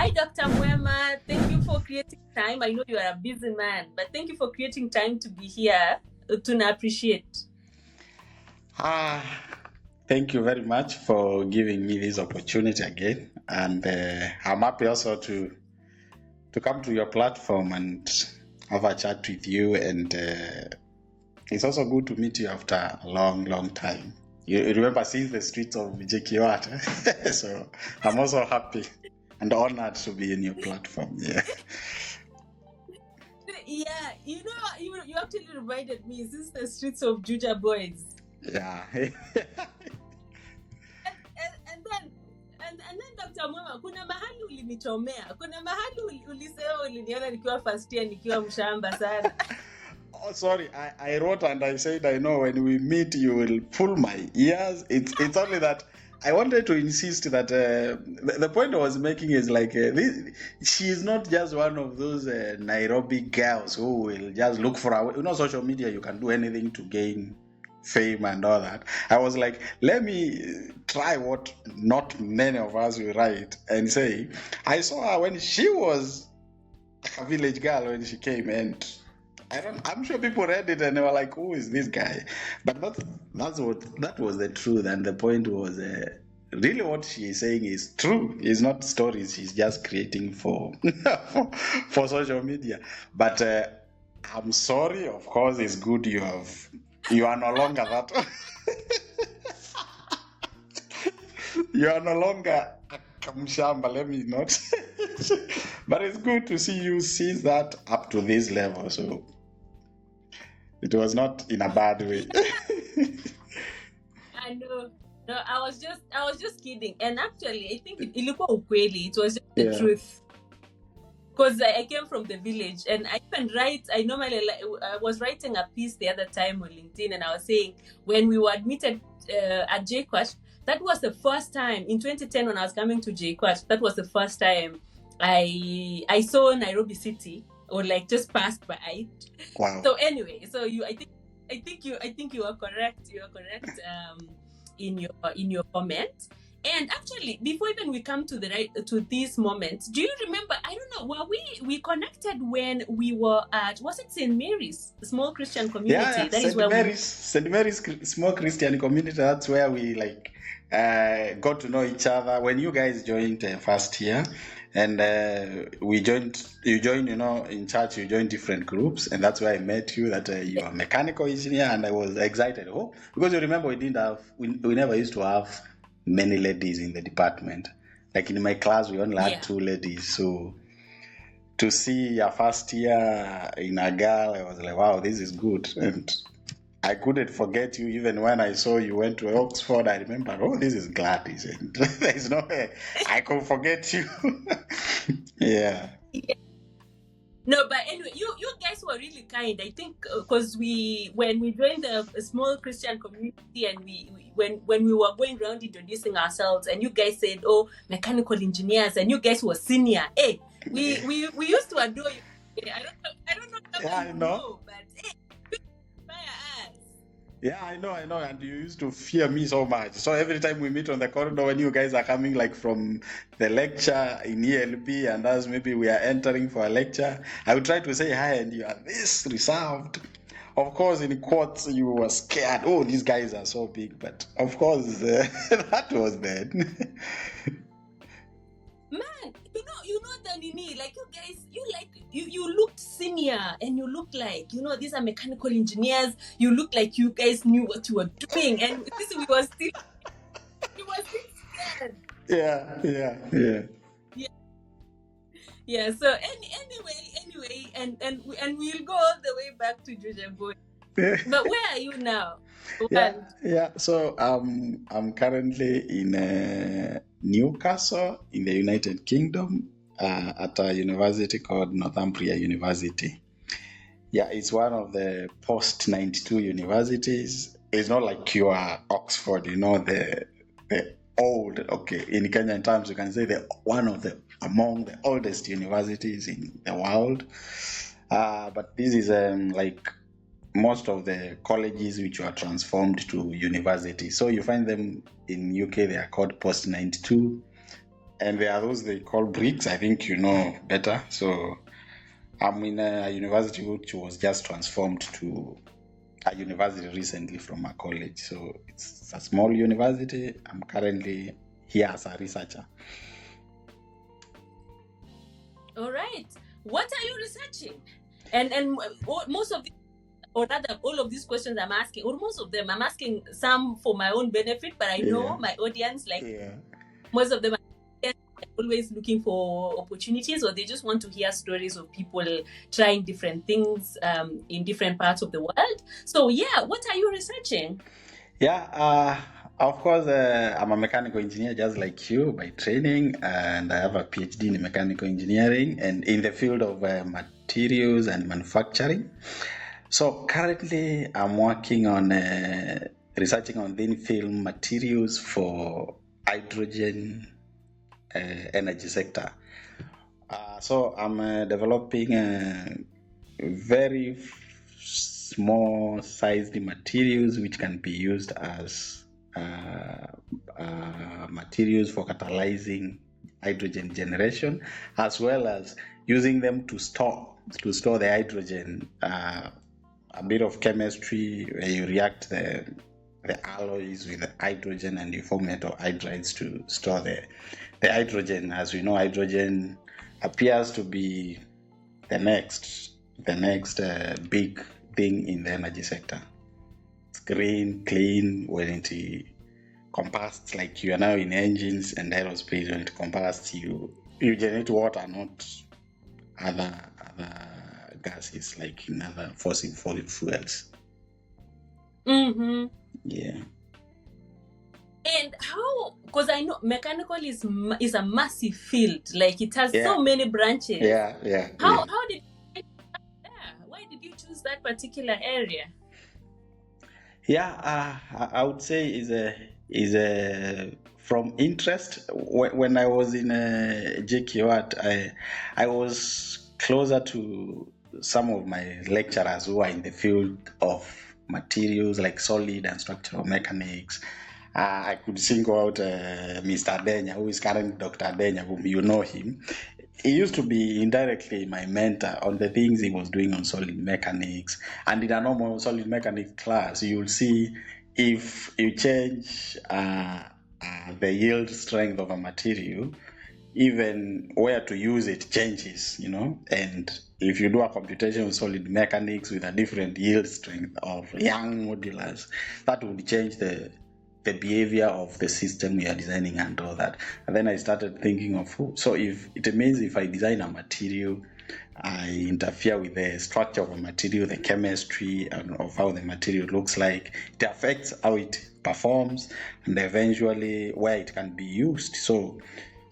Hi, Dr. Mwema. Thank you for creating time. I know you are a busy man, but thank you for creating time to be here. To appreciate. Thank you very much for giving me this opportunity again, and I'm happy also to come to your platform and have a chat with you. And it's also good to meet you after a long time. You remember seeing the streets of DeKUT, so I'm also happy and honored to be in your platform. Yeah, you actually reminded me. Is this the streets of Juja boys? Yeah. And then Dr. Mwema, kuna mahali ulinichomea, kuna mahali ulisema uliniona nikiwa first year nikiwa mshamba sana. Oh, sorry, I wrote and I said, I know when we meet you will pull my ears. It's only that I wanted to insist that the point I was making is like she is not just one of those Nairobi girls who will just look for social media. You can do anything to gain fame and all that. I was like, let me try what not many of us will write and say, I saw her when she was a village girl when she came, and I'm sure people read it and they were like, who is this guy? But that was the truth, and the point was really what she is saying is true. It's not stories she's just creating for for social media. But I'm sorry, of course, it's good you are no longer that. You are no longer a Kamshamba, let me not. But it's good to see you seize that up to this level. So it was not in a bad way. I know. No, I was just kidding. And actually, I think ilikuwa ukweli. It was just the truth. Because I came from the village, and I was writing a piece the other time on LinkedIn, and I was saying when we were admitted at DeKUT, that was the first time in 2010 when I was coming to DeKUT. That was the first time I saw Nairobi City, or like just passed by. Wow. So anyway, so I think you are correct. You are correct in your comment. And actually, before even we come to this moment, do you remember? I don't know. Were we connected when we were at, was it St. Mary's small Christian community? Yeah, that is where St. Mary's small Christian community. That's where we got to know each other when you guys joined first year, and you joined. In church you joined different groups, and that's where I met you. That you are a mechanical engineer, and I was excited. Oh, because you remember we never used to have many ladies in the department. Like in my class, we only had 2 ladies. So to see a first year in a girl, I was like, wow, this is good. And I couldn't forget you even when I saw you went to Oxford. I remember, oh, this is Gladys. And there's no way I could forget you. Yeah. No, but anyway, you guys were really kind. I think because when we joined a small Christian community, and when we were going around introducing ourselves, and you guys said, "Oh, mechanical engineers," and you guys were senior. Hey, we used to adore you. I don't know. Yeah, I know. But hey, fire us. Yeah, I know, and you used to fear me so much. So every time we meet on the corridor, when you guys are coming like from the lecture in ELP, and as maybe we are entering for a lecture, I would try to say hi, and you are this reserved. Of course, in quotes, you were scared. Oh, these guys are so big. But of course, that was then. Man, you know Danini, like you guys, you looked senior, and you looked like, these are mechanical engineers. You looked like you guys knew what you were doing, and we were still scared. Yeah. So anyway, and we'll go all the way back to Georgia Boy. But where are you now? Yeah. So I'm currently in Newcastle in the United Kingdom at a university called Northumbria University. Yeah, it's one of the post-92 universities. It's not like you are Oxford, the old. Okay, in Kenyan terms, you can say among the oldest universities in the world. But this is like most of the colleges which were transformed to universities. So you find them in UK, they are called post-92. and there are those they call bricks. I think you know better. So I'm in a university which was just transformed to a university recently from a college. So it's a small university. I'm currently here as a researcher. All right. What are you researching? And most of the, or rather all of these questions I'm asking, or most of them, I'm asking some for my own benefit, but I know my audience, like most of them are always looking for opportunities, or they just want to hear stories of people trying different things in different parts of the world. So yeah, what are you researching? Of course, I'm a mechanical engineer just like you by training, and I have a PhD in mechanical engineering and in the field of materials and manufacturing. So currently I'm working on researching on thin film materials for hydrogen energy sector. So I'm developing very small sized materials which can be used as materials for catalyzing hydrogen generation, as well as using them to store the hydrogen. A bit of chemistry where you react the alloys with the hydrogen and you form metal hydrides to store the hydrogen. As we know, hydrogen appears to be the next big thing in the energy sector. It's green, clean. When it combusts, like you are now in engines and aerospace, when it combusts, you generate water, not other gases like in other fossil fuels. Mm-hmm. Yeah. And how? Because I know mechanical is a massive field. Like it has so many branches. How did? Why did you choose that particular area? I would say is a from interest. When I was in DeKUT, I was closer to some of my lecturers who are in the field of materials like solid and structural mechanics. I could single out Mr. Denya, who is currently Dr. Denya, whom you know him. He used to be indirectly my mentor on the things he was doing on solid mechanics. And in a normal solid mechanics class, you'll see if you change the yield strength of a material, even where to use it changes, and if you do a computation of solid mechanics with a different yield strength of Young modulus, that would change the behavior of the system we are designing and all that. And then I started thinking of, so if it means if I design a material, I interfere with the structure of a material, the chemistry of how the material looks like, it affects how it performs and eventually where it can be used. So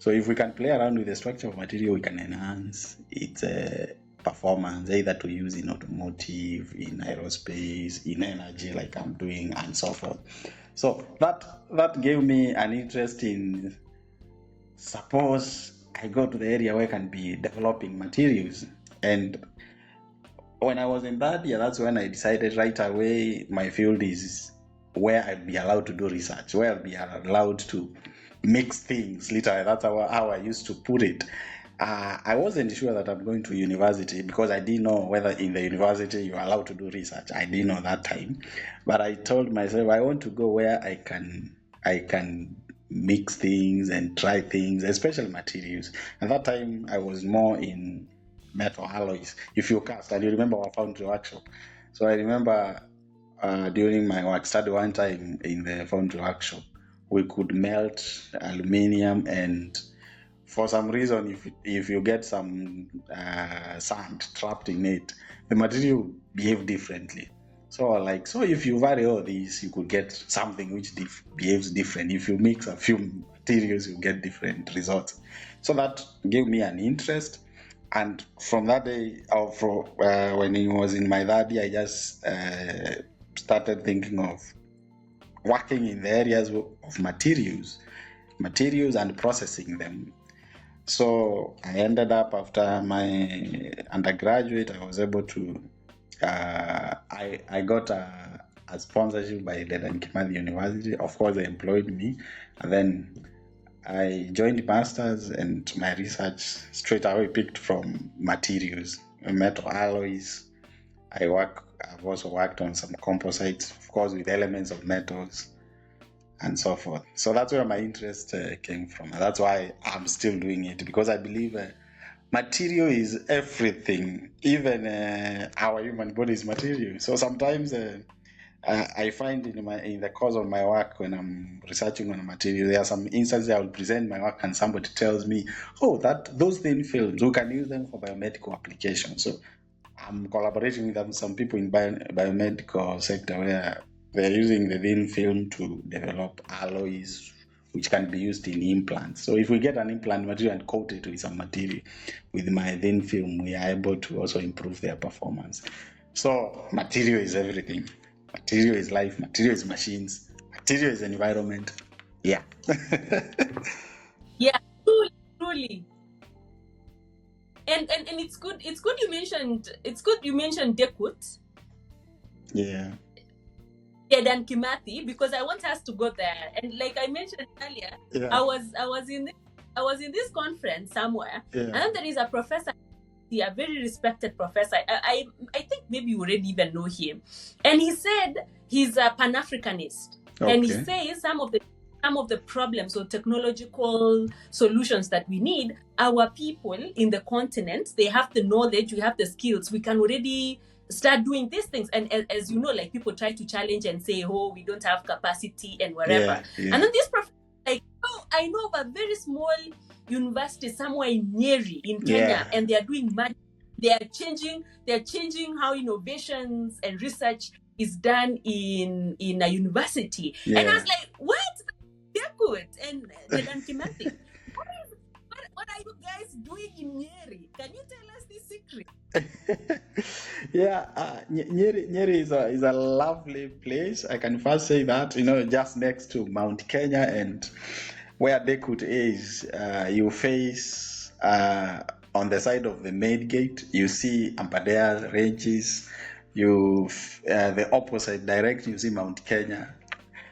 if we can play around with the structure of material, we can enhance its performance, either to use in automotive, in aerospace, in energy like I'm doing, and so forth. So that gave me an interest in, suppose I go to the area where I can be developing materials. And when I was in that year, that's when I decided right away my field is where I'd be allowed to do research, where I'll be allowed to mix things, literally. That's how I used to put it. I wasn't sure that I'm going to university because I didn't know whether in the university you're allowed to do research. I didn't know that time. But I told myself I want to go where I can mix things and try things, especially materials. At that time, I was more in metal alloys. If you cast, and you remember our foundry workshop. So I remember during my work study one time in the foundry workshop, we could melt aluminium, and for some reason, if you get some sand trapped in it, the material behave differently. So if you vary all these, you could get something which behaves different. If you mix a few materials, you get different results. So that gave me an interest. And from that day, when it was in my third year, I just started thinking of working in the areas of materials and processing them. So I ended up, after my undergraduate, I was able to, I got a sponsorship by Dedan Kimathi University. Of course, they employed me. And then I joined masters, and my research straight away picked from materials, metal alloys. I've also worked on some composites, of course, with elements of metals and so forth. So that's where my interest came from. And that's why I'm still doing it, because I believe material is everything. Even our human body is material. So sometimes I find in the course of my work, when I'm researching on a material, there are some instances I will present my work and somebody tells me, "Oh, those thin films, we can use them for biomedical applications." So I'm collaborating with some people in biomedical sector where they're using the thin film to develop alloys which can be used in implants. So if we get an implant material and coat it with some material with my thin film, we are able to also improve their performance. So material is everything. Material is life. Material is machines. Material is environment. Yeah. Yeah, truly. And it's good you mentioned DeKUT. Yeah. Dedan Kimathi, because I want us to go there. And like I mentioned earlier, Yeah. I was in this conference somewhere, Yeah. and then there is a professor, a very respected professor. I think maybe you already even know him. And he said he's a Pan-Africanist. Okay. And he says some of the problems or technological solutions that we need, our people in the continent, they have the knowledge, we have the skills, we can already start doing these things. And as you know, like, people try to challenge and say, oh, we don't have capacity and whatever. Yeah. And then this professor, like, oh, I know of a very small university somewhere in Nyeri in Kenya, and they are doing magic. They are changing how innovations and research is done in a university. And I was like, what? They're good. And Dedan Kimathi, what are you guys doing in Nyeri? Can you tell us this secret? Yeah, Nyeri is a lovely place. I can first say that, just next to Mount Kenya, and where DeKUT is, you face on the side of the main gate, you see Ampadea ranges. The opposite direction, you see Mount Kenya.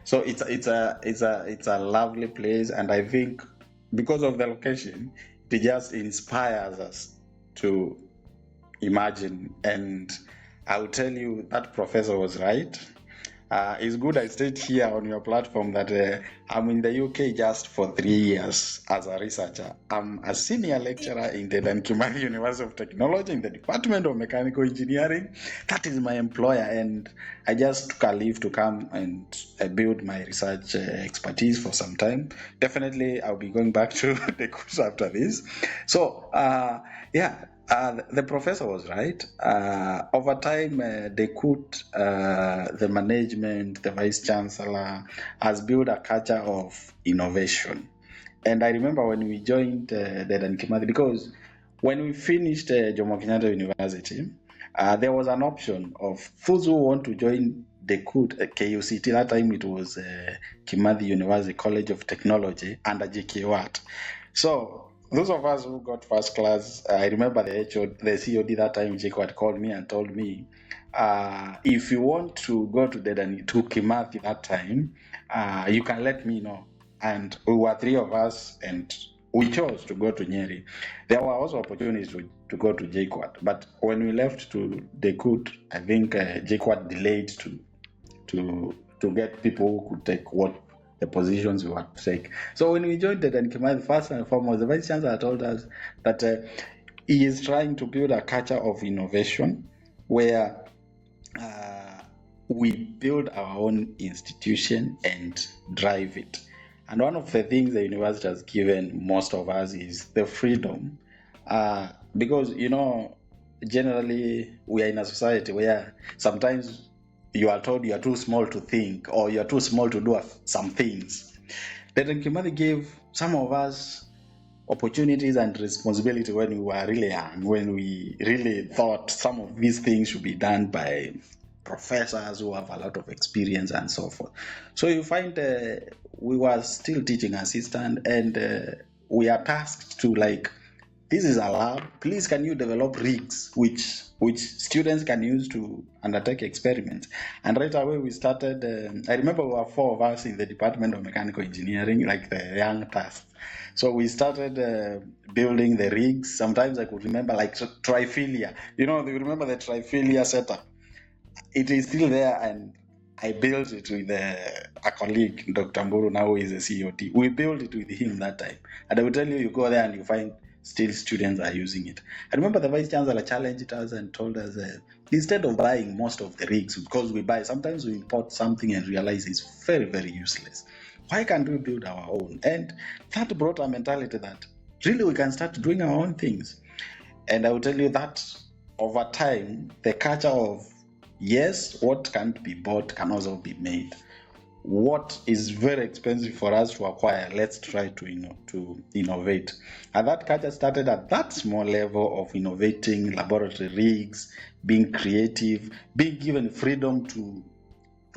So it's a lovely place, and I think because of the location, it just inspires us to imagine. And I will tell you that professor was right. It's good I stayed here on your platform that I'm in the UK just for 3 years as a researcher. I'm a senior lecturer in Dedan Kimathi University of Technology in the Department of Mechanical Engineering. That is my employer, and I just took a leave to come and build my research expertise for some time. Definitely, I'll be going back to the course after this. So, the professor was right. Over time, DeKUT, the management, the vice chancellor, has built a culture of innovation. And I remember when we joined Dedan Kimathi, because when we finished Jomo Kenyatta University, there was an option of those who want to join DeKUT, KUCT. That time it was Kimathi University College of Technology under DeKUT. So those of us who got first class, I remember the COD that time, DeKUT, called me and told me, if you want to go to Kimathi that time, you can let me know. And we were 3 of us, and we chose to go to Nyeri. There were also opportunities to go to DeKUT, but when we left to DeKUT, I think DeKUT delayed to get people who could take the positions we want to take. So when we joined Dedan Kimathi, first and foremost, the vice chancellor told us that he is trying to build a culture of innovation where we build our own institution and drive it. And one of the things the university has given most of us is the freedom, because generally we are in a society where sometimes you are told you are too small to think, or you are too small to do some things. Dedan Kimathi gave some of us opportunities and responsibility when we were really young, when we really thought some of these things should be done by professors who have a lot of experience and so forth. So you find we were still teaching assistant, and we are tasked to, like, this is a lab, please can you develop rigs which students can use to undertake experiments. And right away we started, I remember we were 4 of us in the Department of Mechanical Engineering, like the young task. So we started building the rigs. Sometimes I could remember like triphilia. You remember the triphilia setup? It is still there, and I built it with a colleague, Dr. Mburu, now is a COT. We built it with him that time. And I will tell you, you go there and you find still students are using it. I remember the Vice Chancellor challenged us and told us, instead of buying most of the rigs, because sometimes we import something and realize it's very, very useless. Why can't we build our own? And that brought a mentality that really we can start doing our own things. And I will tell you that over time, the culture of yes, what can't be bought can also be made. What is very expensive for us to acquire, let's try to innovate. And that culture started at that small level of innovating laboratory rigs, being creative, being given freedom to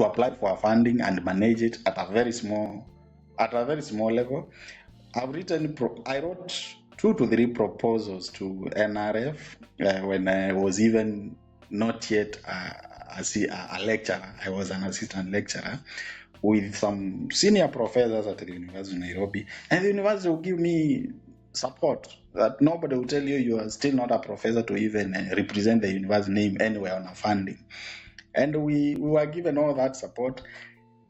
apply for funding and manage it at a very small level. I wrote 2 to 3 proposals to NRF when I was even not yet a lecturer. I was an assistant lecturer with some senior professors at the University of Nairobi, and the university will give me support that nobody will tell you are still not a professor to even represent the university name anywhere on a funding. And we were given all that support.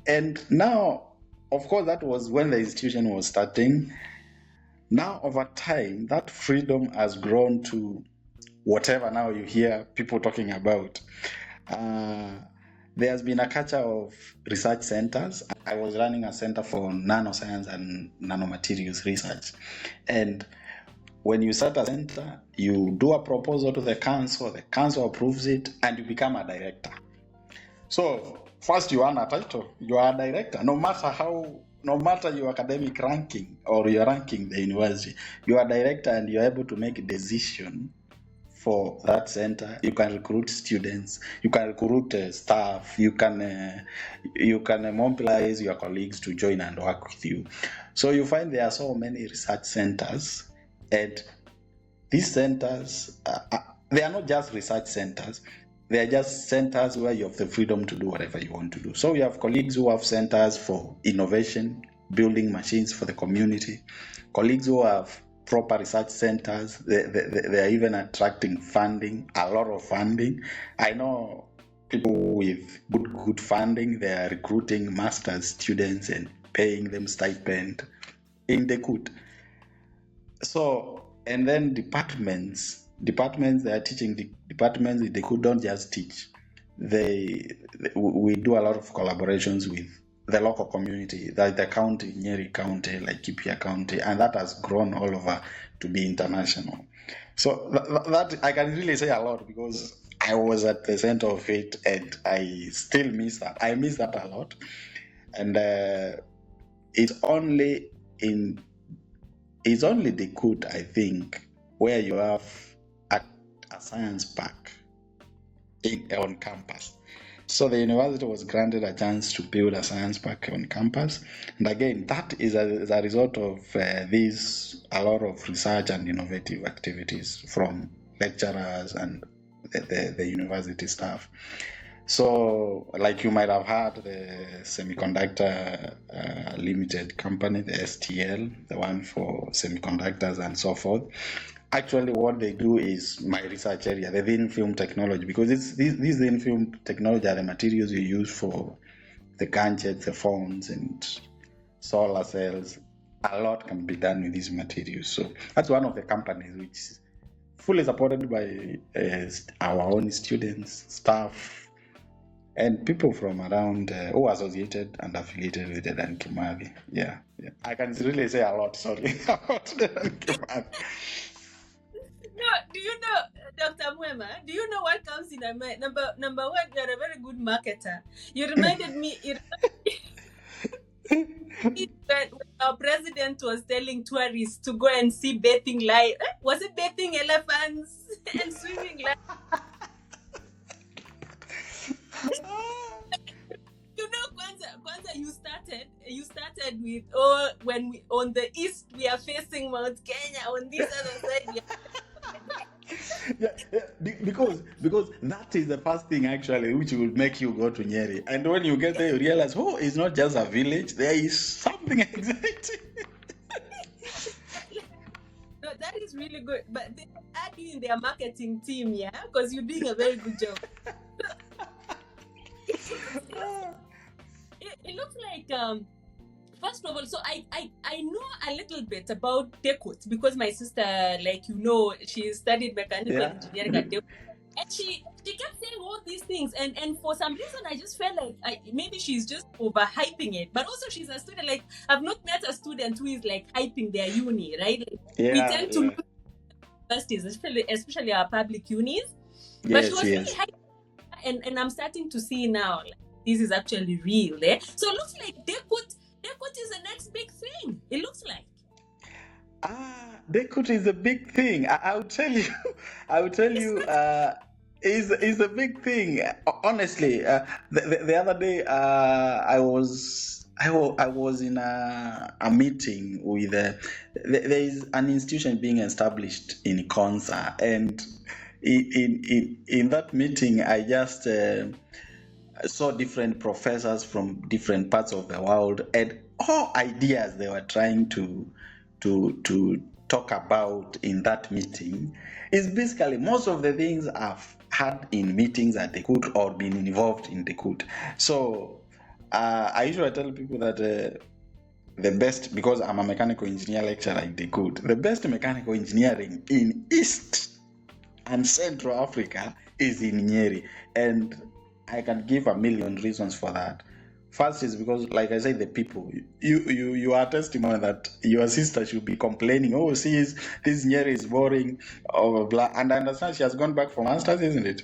And now, of course, that was when the institution was starting. Now, over time, that freedom has grown to whatever now you hear people talking about. There has been a culture of research centers. I was running a center for nanoscience and nanomaterials research. And when you start a center, you do a proposal to the council approves it, and you become a director. So first you earn a title, you are a director, no matter your academic ranking or your ranking the university, you are a director and you're able to make a decision for that center. You can recruit students, you can recruit staff, you can mobilize your colleagues to join and work with you. So you find there are so many research centers, and these centers, they are not just research centers, they are just centers where you have the freedom to do whatever you want to do. So we have colleagues who have centers for innovation, building machines for the community, colleagues who have proper research centers. They are even attracting funding, a lot of funding. I know people with good funding, they are recruiting master's students and paying them stipend in DeKUT. So, and then departments, they are teaching departments, they don't just teach. We do a lot of collaborations with the local community, like the county, Nyeri County, like Kipia County, and that has grown all over to be international. So that I can really say a lot because I was at the center of it, and I still miss that. I miss that a lot. And it's only DeKUT, I think, where you have a science park on campus. So the university was granted a chance to build a science park on campus. And again, that is as a result of a lot of research and innovative activities from lecturers and the university staff. So, like you might have heard, the Semiconductor Limited Company, the STL, the one for semiconductors and so forth. Actually, what they do is my research area, the thin film technology, because these thin film technology are the materials you use for the gadgets, the phones, and solar cells. A lot can be done with these materials. So that's one of the companies which is fully supported by our own students, staff, and people from around who are associated and affiliated with Dedan Kimathi. Yeah. I can really say a lot, sorry, about Dedan Kimathi. No, do you know, Dr. Mwema, do you know what comes in my mind? Number one, you're a very good marketer. You reminded me when our president was telling tourists to go and see bathing lions. Was it bathing elephants and swimming lions? You know, Kwanza, you started with, when we on the east we are facing Mount Kenya, on this other side. Because that is the first thing actually which will make you go to Nyeri, and when you get there you realize, it's not just a village, there is something exciting. is really good. But they add you in their marketing team, yeah, because you're doing a very good job. It looks like first of all, so I know a little bit about DeKUT because my sister, like she studied mechanical engineering at DeKUT, and she kept saying all these things, and for some reason I just felt like maybe she's just overhyping it. But also she's a student. Like, I've not met a student who is like hyping their uni, right? Like, we tend to lose universities, especially our public unis. But she was really hyping, and I'm starting to see now like, this is actually real. So it looks like DeKUT is the next big thing. It looks like. DeKUT is a big thing. I'll tell you. Is a big thing. Honestly, the other day I was in a meeting with there is an institution being established in Konza, and in that meeting I just saw different professors from different parts of the world, and all ideas they were trying to talk about in that meeting is basically most of the things I've had in meetings at DeKUT or been involved in DeKUT. So I usually tell people that the best, because I'm a mechanical engineer lecturer in DeKUT, the best mechanical engineering in East and Central Africa is in Nyeri, and I can give a million reasons for that. First is because, like I said, the people. You are testimony that your sister should be complaining, oh, see, this Nyeri is boring, or blah. And I understand she has gone back for masters, isn't it?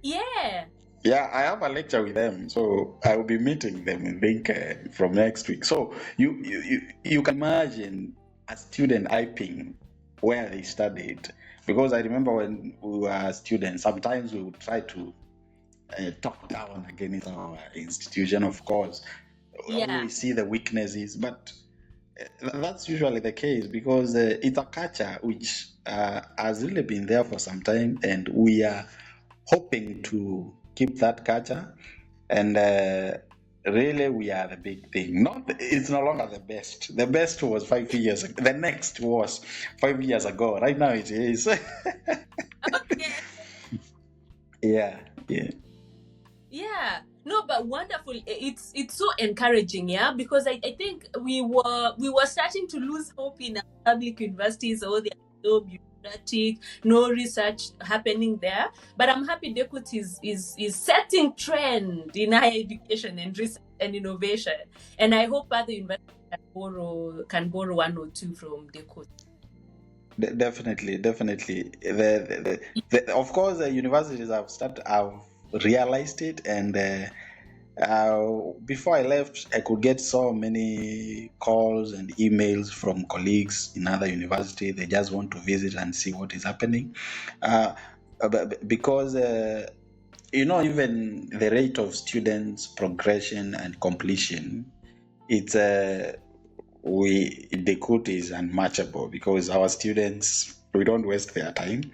Yeah. Yeah, I have a lecture with them, so I will be meeting them, I think, from next week. So you can imagine a student hyping where they studied, because I remember when we were students, sometimes we would try to talk down against our institution, of course. Yeah. We see the weaknesses, but that's usually the case because it's a culture which has really been there for some time, and we are hoping to keep that culture. And really, we are the big thing. It's no longer the best. The best was 5 years ago. The next was 5 years ago. Right now, it is. Okay. Yeah. Yeah. No, but wonderful. It's so encouraging, yeah, because I think we were starting to lose hope in our public universities. Oh, they are so bureaucratic, no research happening there. But I'm happy DeKUT is setting trend in higher education and research and innovation. And I hope other universities can borrow one or two from DeKUT. Definitely. Of course, the universities have realized it, and before I left, I could get so many calls and emails from colleagues in other universities. They just want to visit and see what is happening, because even the rate of students' progression and completion, it's DeKUT is unmatchable, because our students, we don't waste their time.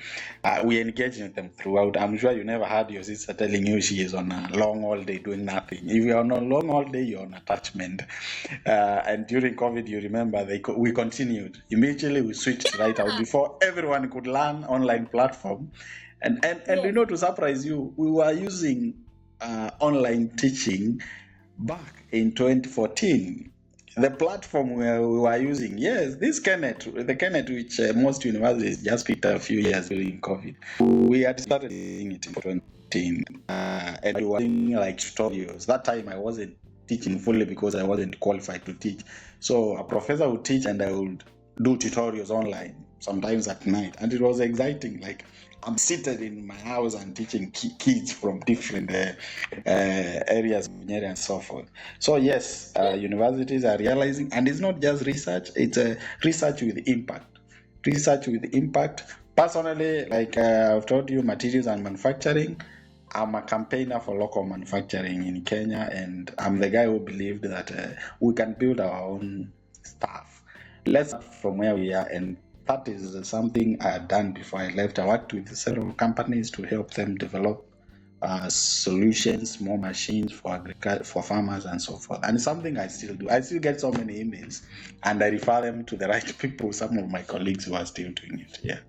We engage with them throughout. I'm sure you never had your sister telling you she is on a long holiday doing nothing. If you're on a long holiday, you're on attachment. And during COVID, you remember we continued. Immediately we switched right out before everyone could learn online platform. And to surprise you, we were using online teaching back in 2014. The platform where we were using, yes, the Kenneth, which most universities just picked up a few years during COVID. We had started using it in 2015, and we were doing like tutorials. That time I wasn't teaching fully because I wasn't qualified to teach. So a professor would teach and I would do tutorials online, sometimes at night. And it was exciting. Like, I'm seated in my house and teaching kids from different areas and so forth. So yes, universities are realizing, and it's not just research; it's a research with impact. Personally, like I've told you, materials and manufacturing. I'm a campaigner for local manufacturing in Kenya, and I'm the guy who believed that we can build our own stuff. Let's start from where we are, and that is something I had done before I left. I worked with several companies to help them develop solutions, more machines for for farmers and so forth. And it's something I still do. I still get so many emails, and I refer them to the right people. Some of my colleagues who are still doing it. Yeah.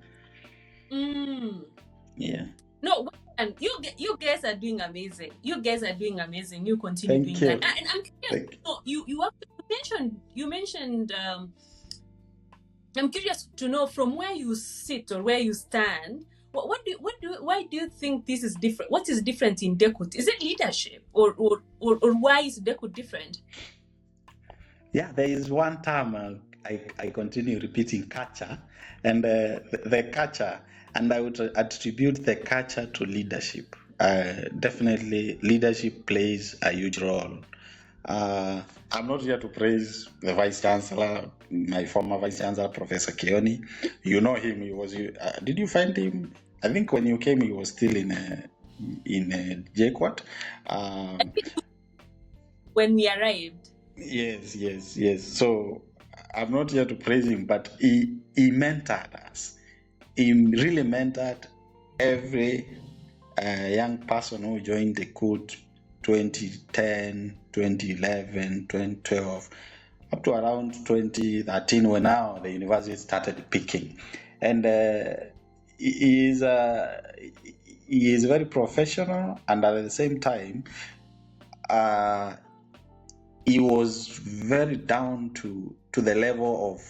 Yeah. No, and you guys are doing amazing. You guys are doing amazing. You continue doing that. And I'm curious. You mentioned. I'm curious to know from where you sit or where you stand. Why do you think this is different? What is different in DeKUT? Is it leadership, or why is DeKUT different? Yeah, there is one term I continue repeating, culture, and the culture, and I would attribute the culture to leadership. Definitely, leadership plays a huge role. I'm not here to praise the Vice Chancellor, my former Vice Chancellor, Professor Kioni. You know him. He was. Did you find him? I think when you came, he was still in DeKUT. When we arrived. Yes. So I'm not here to praise him, but he mentored us. He really mentored every young person who joined DeKUT 2010, 2011, 2012, up to around 2013, when now the university started picking. And he is very professional, and at the same time, he was very down to the level of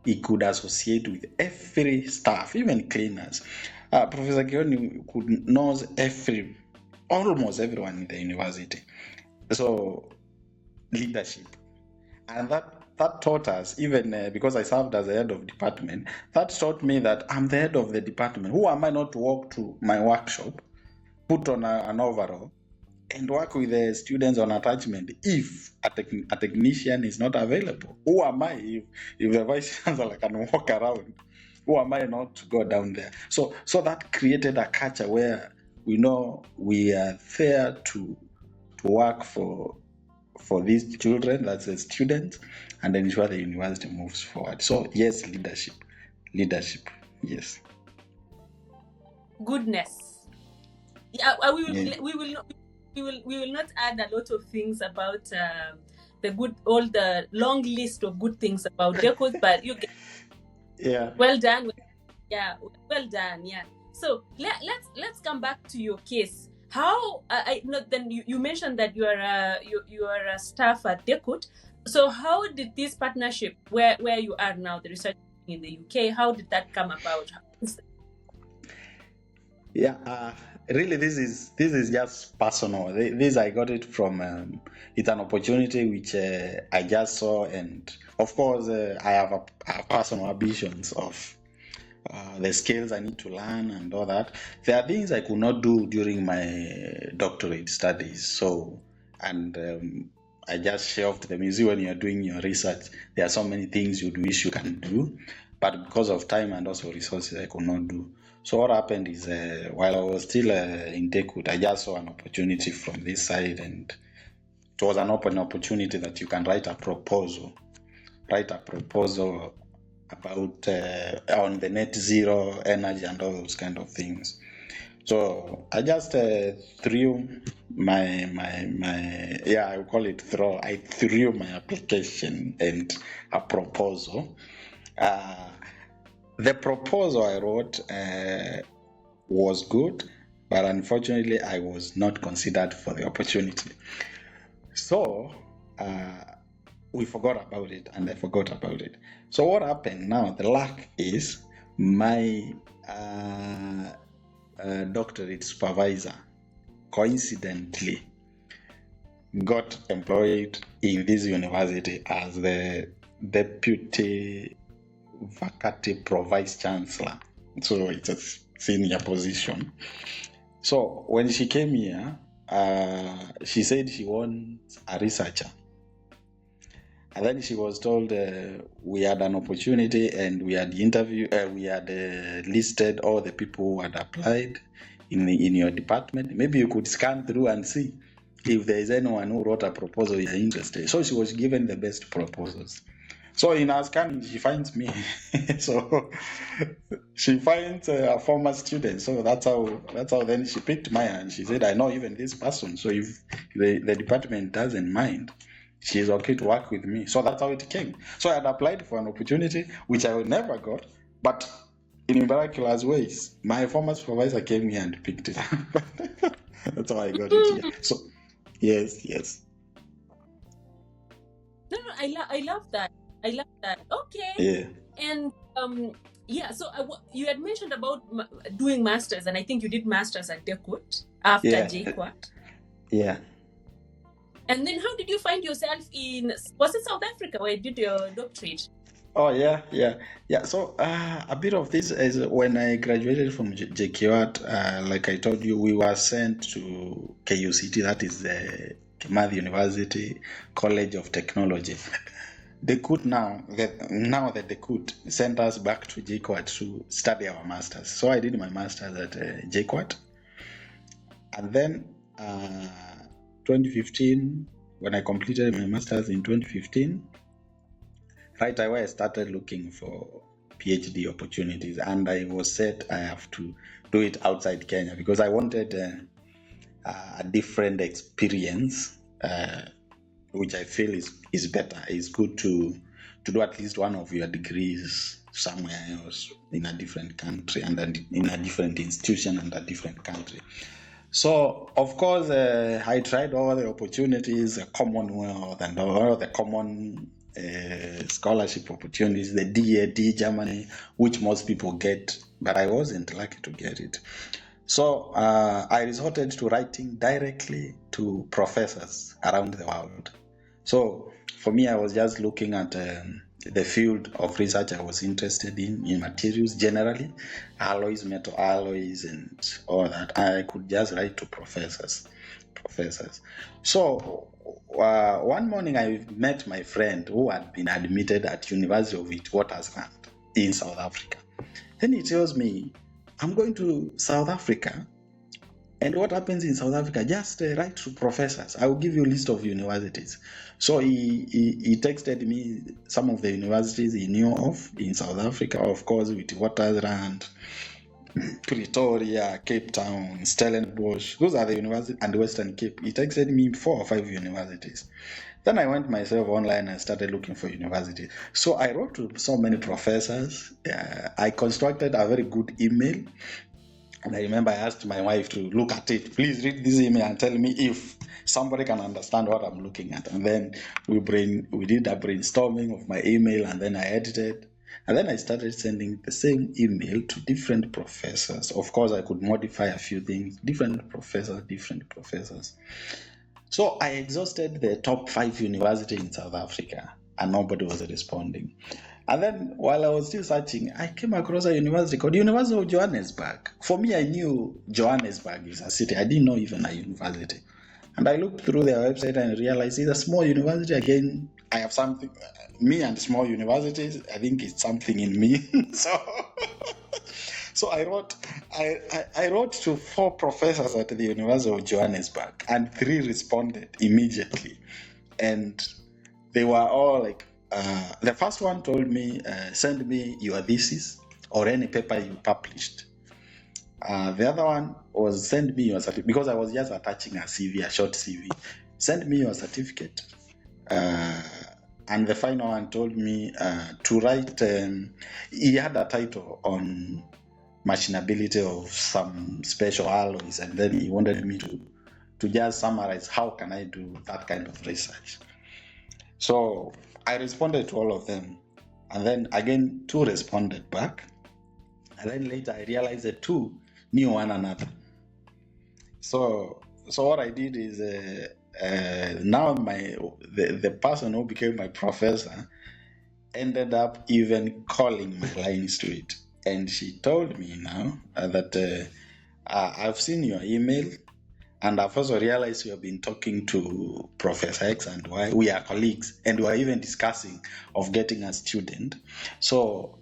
he could associate with every staff, even cleaners. Professor Kioni knows almost everyone in the university. So leadership, and that taught us, even because I served as the head of department, that taught me that I'm the head of the department. Who am I not to walk to my workshop, put on an overall, and work with the students on attachment if a technician is not available? Who am I if the vice chancellor can walk around? Who am I not to go down there? So that created a culture where we know we are there to work for these children, that's the students, and ensure the university moves forward. So yes, leadership, yes. Goodness. Yeah, we will not add a lot of things about the long list of good things about DeKUT, but you get well done. Yeah, well done. Yeah. So let's come back to your case. How then you mentioned that you are a staff at DeKUT. So how did this partnership, where you are now, the research in the UK, how did that come about? Yeah, really, this is just personal. This I got it from. It's an opportunity which I just saw, and of course, I have personal ambitions of the skills I need to learn and all that. There are things I could not do during my doctorate studies. So, and I just shelved them. You see, when you're doing your research, there are so many things you'd wish you can do, but because of time and also resources, I could not do. So what happened is, while I was still in DeKUT, I just saw an opportunity from this side, and it was an open opportunity that you can write a proposal about on the net zero energy and all those kind of things. So I just threw I will call it throw. I threw my application and a proposal. The proposal I wrote was good, but unfortunately I was not considered for the opportunity. So we forgot about it, and I forgot about it. So what happened now, the luck is my doctorate supervisor coincidentally got employed in this university as the deputy vacate pro vice chancellor. So it's a senior position. So when she came here, she said she wants a researcher. And then she was told we had an opportunity, and we had listed all the people who had applied in your department. Maybe you could scan through and see if there is anyone who wrote a proposal you're interested. So she was given the best proposals. So in her scanning, she finds me. So she finds a former student. So that's how then she picked my hand. She said, I know even this person. So if the department doesn't mind, she's okay to work with me. So that's how it came. So I had applied for an opportunity, which I would never got, but in miraculous ways, my former supervisor came here and picked it up. That's how I got it here. So yes. No, I love that. Okay. Yeah. And so you had mentioned about doing masters, and I think you did masters at DeKUT after DeKUT. Yeah. And then how did you find yourself was it South Africa where you did your doctorate? Oh yeah. So a bit of this is when I graduated from DeKUT. Like I told you, we were sent to KUCT, that is the Kimathi University College of Technology. DeKUT now that DeKUT sent us back to JKUAT to study our masters. So I did my masters at JKUAT, and then 2015, when I completed my masters in 2015, right away I started looking for PhD opportunities, and I was said I have to do it outside Kenya because I wanted a different experience. Which I feel is better. It's good to do at least one of your degrees somewhere else in a different country and in a different institution and a different country. So of course I tried all the opportunities, the Commonwealth and all the common scholarship opportunities, the DAD Germany, which most people get, but I wasn't lucky to get it. So I resorted to writing directly to professors around the world. So for me, I was just looking at the field of research I was interested in materials generally, alloys, metal alloys, and all that. I could just write to professors. So one morning I met my friend who had been admitted at University of Witwatersrand in South Africa. Then he tells me, I'm going to South Africa. And what happens in South Africa? Just write to professors. I will give you a list of universities. So he texted me some of the universities he knew of in South Africa, of course, with Witwatersrand, Pretoria, Cape Town, Stellenbosch. Those are the universities, and Western Cape. He texted me 4 or 5 universities. Then I went myself online and started looking for universities. So I wrote to so many professors. I constructed a very good email. And I remember I asked my wife to look at it. Please read this email and tell me if somebody can understand what I'm looking at. And then we did a brainstorming of my email, and then I edited. And then I started sending the same email to different professors. Of course, I could modify a few things. Different professors. So I exhausted the top 5 universities in South Africa, and nobody was responding. And then while I was still searching, I came across a university called University of Johannesburg. For me, I knew Johannesburg is a city. I didn't know even a university. And I looked through their website and realized it's a small university. Again, I have something, me and small universities, I think it's something in me. So I wrote to 4 professors at the University of Johannesburg, and 3 responded immediately. And they were all like, the first one told me, send me your thesis or any paper you published. The other one was, send me your certificate, because I was just attaching a CV, a short CV. Send me your certificate. And the final one told me to write, he had a title on machinability of some special alloys, and then he wanted me to just summarize how can I do that kind of research. So I responded to all of them, and then again 2 responded back, and then later I realized that 2 knew one another. So what I did is now the person who became my professor ended up even calling my lines to it, and she told me now that I've seen your email. And I've also realized you have been talking to Professor X and Y. We are colleagues, and we are even discussing of getting a student. So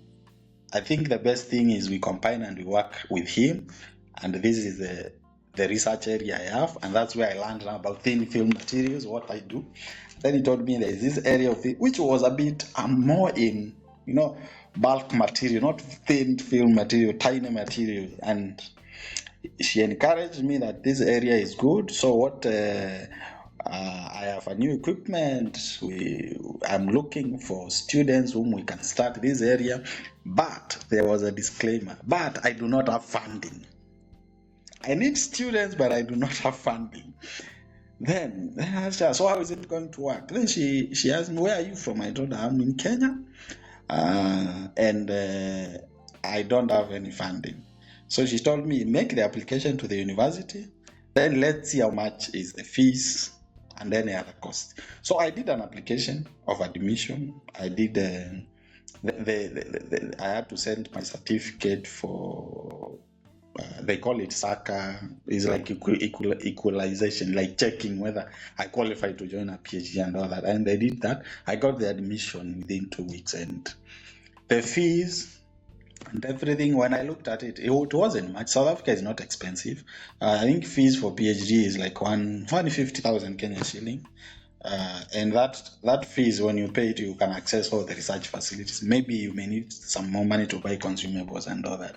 I think the best thing is we combine and we work with him. And this is the research area I have, and that's where I learned about thin film materials, what I do. Then he told me there's this area of it, which was a bit more in, bulk material, not thin film material, tiny material. And she encouraged me that this area is good. So what I have a new equipment. I'm looking for students whom we can start this area. But there was a disclaimer. But I do not have funding. I need students, but I do not have funding. Then I asked her, so how is it going to work? Then she asked me, where are you from? I told her, I'm in Kenya, and I don't have any funding. So she told me, make the application to the university, then let's see how much is the fees and any other costs. So I did an application of admission. I did, I had to send my certificate for, they call it SACA, is like equalization, like checking whether I qualify to join a PhD and all that. And I did that. I got the admission within 2 weeks, and the fees and everything, when I looked at it, it wasn't much. South Africa is not expensive. I think fees for PhD is like 150,000 Kenyan shilling. And that fees, when you pay it, you can access all the research facilities. Maybe you may need some more money to buy consumables and all that.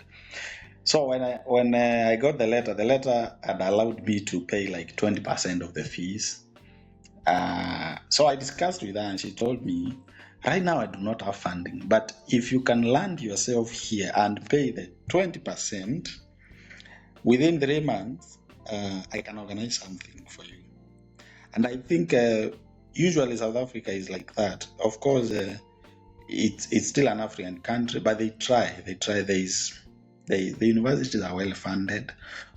So when I got the letter had allowed me to pay like 20% of the fees. So I discussed with her, and she told me, right now I do not have funding, but if you can land yourself here and pay the 20%, within 3 months, I can organize something for you. And I think usually South Africa is like that. Of course, it's still an African country, but they try. The universities are well funded.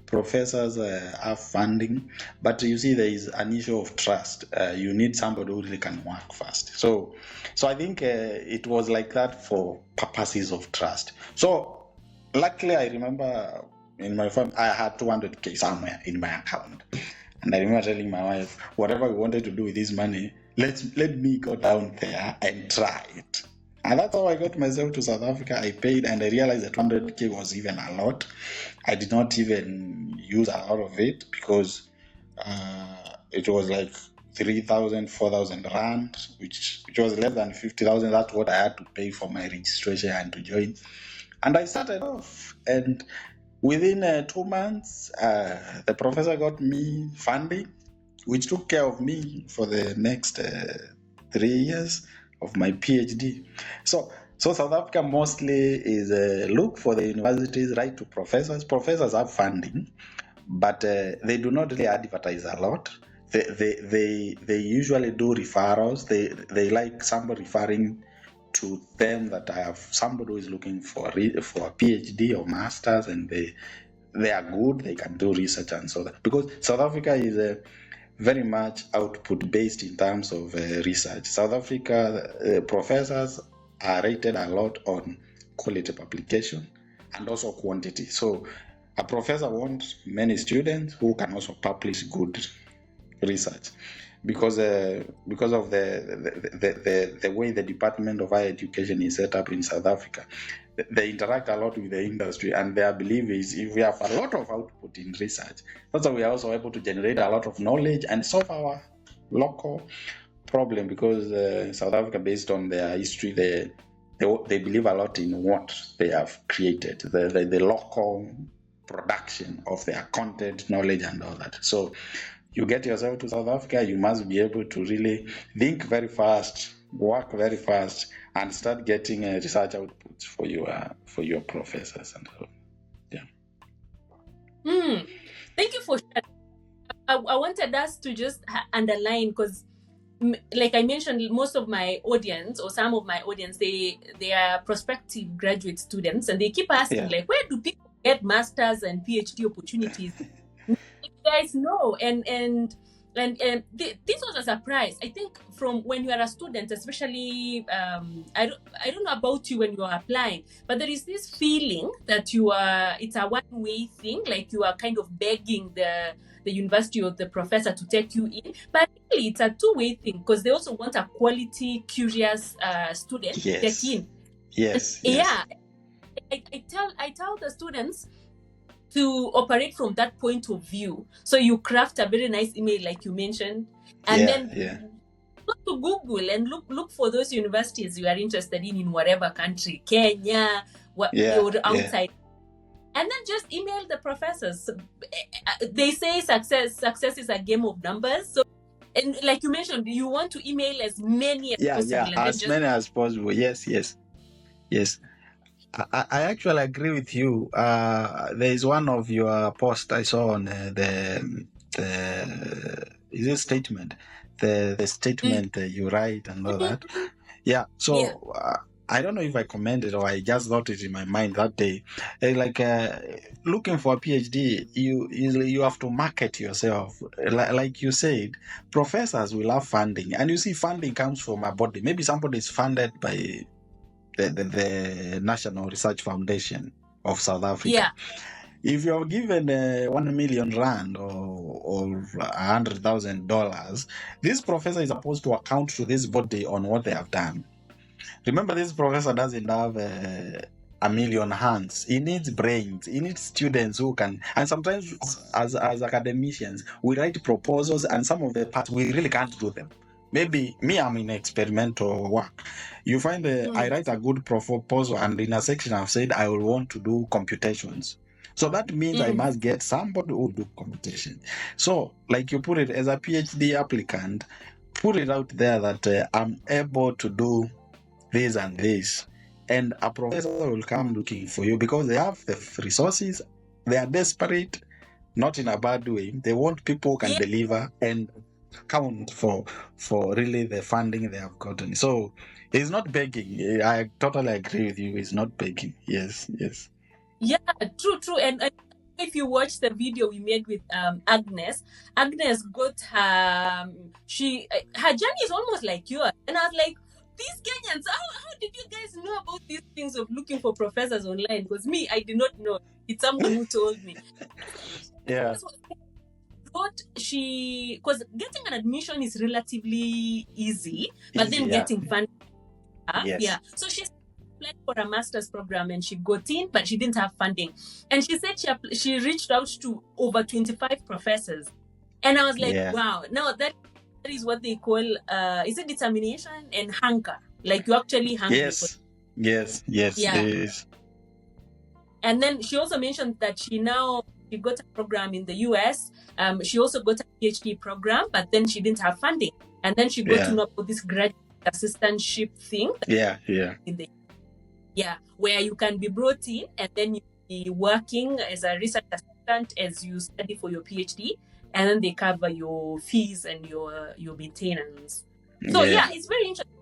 Professors have funding, but you see there is an issue of trust. You need somebody who really can work fast. So I think it was like that for purposes of trust. So luckily, I remember in my family, I had 200K somewhere in my account. And I remember telling my wife, whatever we wanted to do with this money, let me go down there and try it. And that's how I got myself to South Africa. I paid, and I realized that 200K was even a lot. I did not even use a lot of it because it was like 3,000, 4,000 rand, which was less than 50,000. That's what I had to pay for my registration and to join. And I started off, and within 2 months, the professor got me funding, which took care of me for the next 3 years of my PhD. So South Africa mostly is look for the universities, write to professors. Professors have funding, but they do not really advertise a lot. They usually do referrals. They like somebody referring to them that I have somebody who is looking for a PhD or masters, and they are good. They can do research and so that, because South Africa is very much output based in terms of research. South Africa professors are rated a lot on quality publication and also quantity. So a professor wants many students who can also publish good research, because of the way the Department of Higher Education is set up in South Africa. They interact a lot with the industry, and their belief is if we have a lot of output in research, that's why we are also able to generate a lot of knowledge and solve our local problem, because South Africa, based on their history, they believe a lot in what they have created, the local production of their content, knowledge, and all that. So you get yourself to South Africa, you must be able to really think very fast, work very fast, and start getting research outputs for your professors and so. Yeah. Thank you for sharing. I wanted us to just underline, because like I mentioned, most of my audience, or some of my audience, they are prospective graduate students, and they keep asking, like, where do people get masters and PhD opportunities? You guys know, and this was a surprise. I think from when you are a student, especially, I don't know about you when you are applying, but there is this feeling that it's a one-way thing, like you are kind of begging the university or the professor to take you in, but really it's a two-way thing, because they also want a quality, curious student to take in. Yes. Yeah, I tell the students to operate from that point of view. So you craft a very nice email, like you mentioned, and then go to Google and look for those universities you are interested in whatever country, Kenya, or outside. And then just email the professors. They say success is a game of numbers. So, and like you mentioned, you want to email as many as possible. Yeah, as many as possible. Yes. I actually agree with you. There is one of your posts I saw on the is it statement, the statement you write and all that. Yeah. So I don't know if I commented or I just got it in my mind that day. Looking for a PhD, you have to market yourself. Like you said, professors will have funding, and you see, funding comes from a body. Maybe somebody is funded by the National Research Foundation of South Africa. Yeah. If you're given 1 million rand or $100,000, this professor is supposed to account to this body on what they have done. Remember, this professor doesn't have a million hands. He needs brains. He needs students who can. And sometimes, as academicians, we write proposals, and some of the parts we really can't do them. Maybe me, I'm in experimental work. You find I write a good proposal, and in a section I've said I will want to do computations. So that means I must get somebody who will do computation. So, like you put it, as a PhD applicant, put it out there that I'm able to do this and this, and a professor will come looking for you because they have the resources. They are desperate, not in a bad way. They want people who can deliver and count for really the funding they have gotten. So he's not begging. I totally agree with you. He's not begging. Yes. Yeah, true. And if you watch the video we made with Agnes got her journey is almost like yours, and I was like, these Kenyans, how did you guys know about these things of looking for professors online? Because me, I did not know. It's someone who told me. Yeah. Because getting an admission is relatively easy, but then getting funding, So she applied for a master's program and she got in, but she didn't have funding. And she said she reached out to over 25 professors, and I was like, wow. Now that is what they call is it determination and hunger? Like you actually hungry. Yes. It is. And then she also mentioned that she got a program in the US. She also got a PhD program, but then she didn't have funding. And then she got to know about this graduate assistantship thing. Where you can be brought in and then you be working as a research assistant as you study for your PhD, and then they cover your fees and your maintenance. So it's very interesting,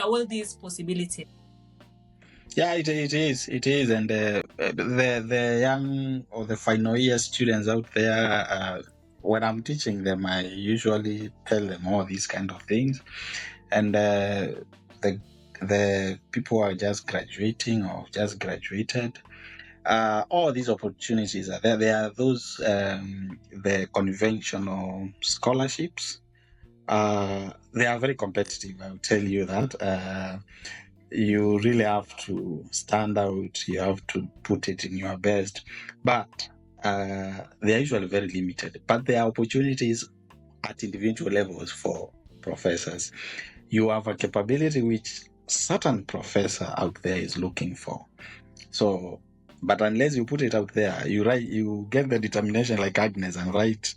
all these possibilities. Yeah, it is, and the young or the final year students out there, when I'm teaching them, I usually tell them all these kind of things, and the people who are just graduating or just graduated, all these opportunities are there. There are those the conventional scholarships. They are very competitive. I'll tell you that. You really have to stand out. You have to put it in your best. But they are usually very limited. But there are opportunities at individual levels for professors. You have a capability which certain professor out there is looking for. So, but unless you put it out there, you get the determination like Agnes and write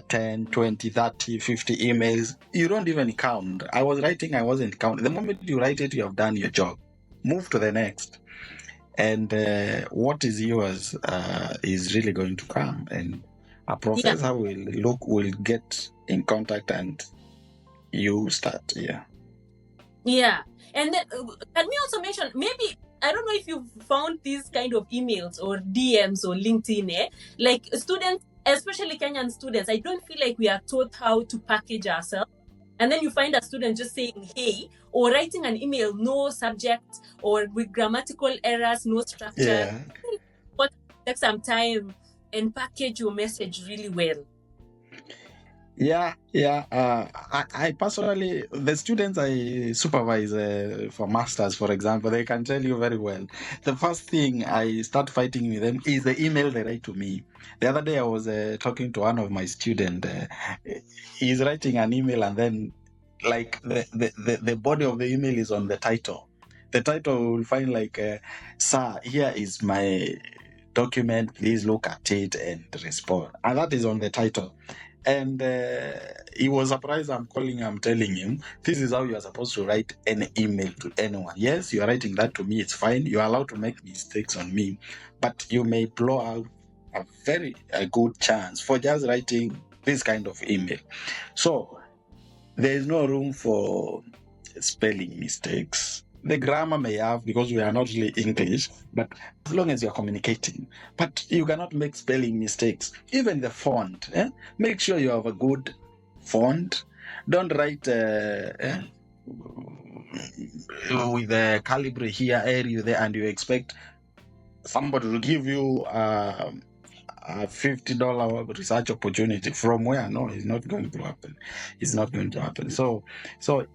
10, 20, 30, 50 emails. You don't even count. I was writing, I wasn't counting. The moment you write it, you have done your job. Move to the next. And what is yours is really going to come. And a professor will get in contact and you start. Yeah. And then can we also mention, maybe, I don't know if you've found these kind of emails or DMs or LinkedIn, like students, especially Kenyan students, I don't feel like we are taught how to package ourselves. And then you find a student just saying, hey, or writing an email, no subject, or with grammatical errors, no structure. But take some time and package your message really well. I personally, the students I supervise for masters, for example, they can tell you very well. The first thing I start fighting with them is the email they write to me. The other day I was talking to one of my students. He's writing an email and then like the body of the email is on the title. The title will find like, sir, here is my document, please look at it and respond. And that is on the title. And he was surprised I'm telling him, this is how you are supposed to write an email to anyone. Yes, you are writing that to me, it's fine. You are allowed to make mistakes on me, but you may blow out a good chance for just writing this kind of email. So there is no room for spelling mistakes. The grammar may have, because we are not really English, but as long as you're communicating. But you cannot make spelling mistakes. Even the font, make sure you have a good font. Don't write with the Calibri here, Arial there, and you expect somebody to give you a $50 research opportunity from where? No, it's not going to happen. It's not going to happen. So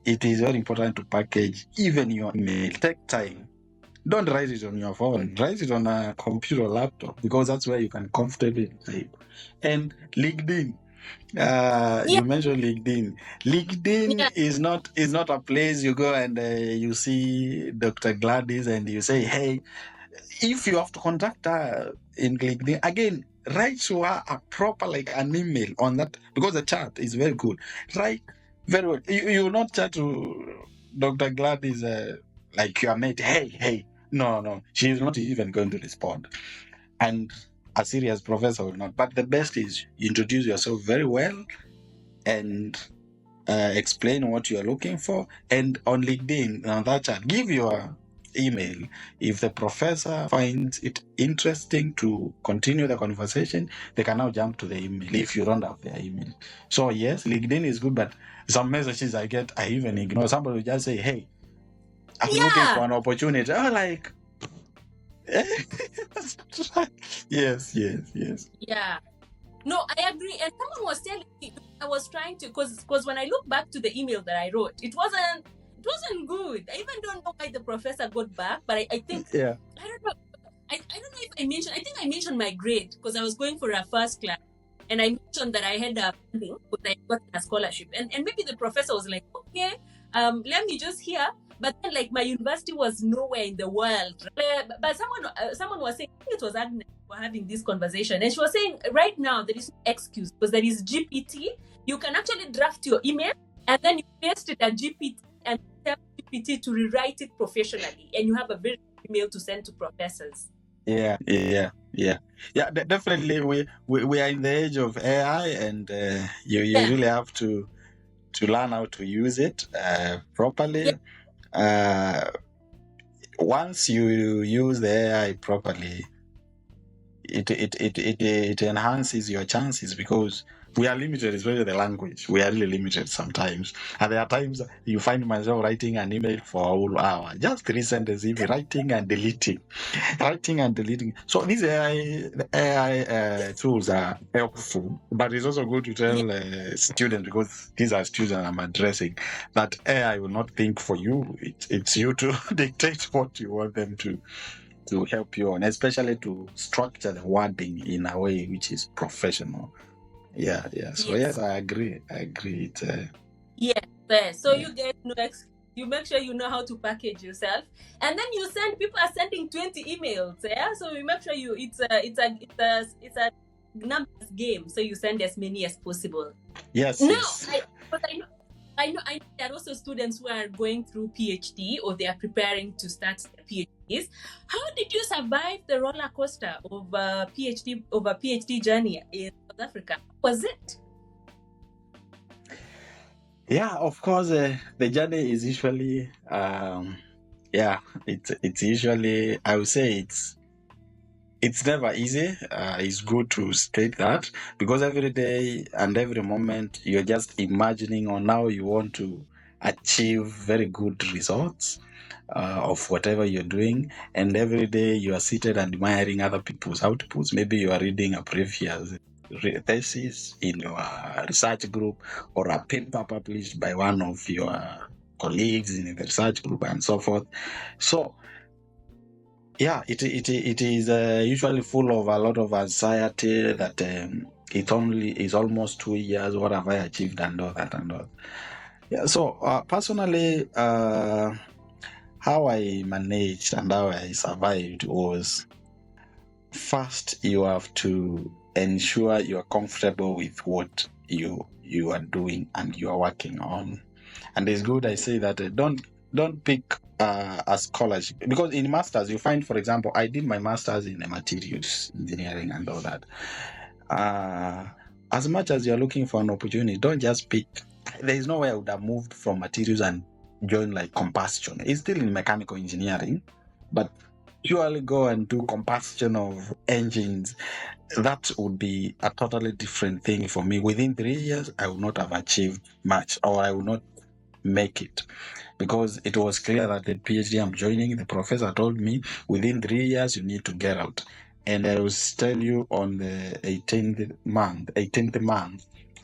it is very important to package even your email. Take time. Don't write it on your phone. Write it on a computer or laptop, because that's where you can comfortably type. And LinkedIn. You mentioned LinkedIn. LinkedIn is not a place you go and you see Dr. Gladys and you say, hey, if you have to contact her in LinkedIn, again, write to her a proper, like an email on that, because the chat is very good. Write very well. You will not chat to Dr. Gladys like your mate. Hey. No. She is not even going to respond. And a serious professor will not. But the best is you introduce yourself very well and explain what you are looking for. And on LinkedIn, on that chat, give your email. If the professor finds it interesting to continue the conversation, they can now jump to the email if you don't have their email. So yes, LinkedIn is good, but some messages I get, I even ignore. Somebody will just say, hey, I'm looking for an opportunity. I'm like, yes. Yeah. No, I agree. And someone was telling me, I was trying to, because when I look back to the email that I wrote, it wasn't good. I even don't know why the professor got back, but I think, I don't know. I don't know if I mentioned, I think I mentioned my grade, because I was going for a first class, and I mentioned that I had a funding, because I got a scholarship. And maybe the professor was like, okay, let me just hear. But then, like, my university was nowhere in the world. But someone was saying, I think it was Agnes, for having this conversation, and she was saying, right now there is no excuse, because there is GPT. You can actually draft your email, and then you paste it at GPT and tell GPT to rewrite it professionally, and you have a very good email to send to professors. Yeah. Definitely, we are in the age of AI, and you really have to learn how to use it properly. Once you use the AI properly, it enhances your chances, because we are limited, especially the language. We are really limited sometimes. And there are times you find myself writing an email for a whole hour. Just 3 sentences, writing and deleting. So these AI tools are helpful, but it's also good to tell students, because these are students I'm addressing, that AI will not think for you. It's you to dictate what you want them to help you on, especially to structure the wording in a way which is professional. Yeah. So yes, I agree. So you guys know, you make sure you know how to package yourself, and then you send. People are sending 20 emails. Yeah, so you make sure it's a numbers game. So you send as many as possible. Yes. I know there are also students who are going through PhD, or they are preparing to start their PhDs. How did you survive the roller coaster of PhD journey in South Africa? Was it? Yeah, of course. The journey is usually, it's usually, I would say it's never easy. It's good to state that, because every day and every moment you're just imagining on how you want to achieve very good results of whatever you're doing. And every day you are seated and admiring other people's outputs. Maybe you are reading a previous thesis in your research group, or a paper published by one of your colleagues in the research group, and so forth. So yeah, it is usually full of a lot of anxiety that it only is almost 2 years. What have I achieved, and all that. Yeah, so personally, how I managed and how I survived was, first you have to ensure you are comfortable with what you are doing and you are working on. And it's good I say that don't pick a scholarship, because in masters you find, for example, I did my masters in materials engineering and all that. As much as you're looking for an opportunity, don't just pick. There is no way I would have moved from materials and joined like combustion. It's still in mechanical engineering, but purely go and do combustion of engines. That would be a totally different thing for me. Within 3 years, I would not have achieved much, or I would not make it, because it was clear that the PhD I'm joining, the professor told me within 3 years you need to get out. And I will tell you, on the 18th month,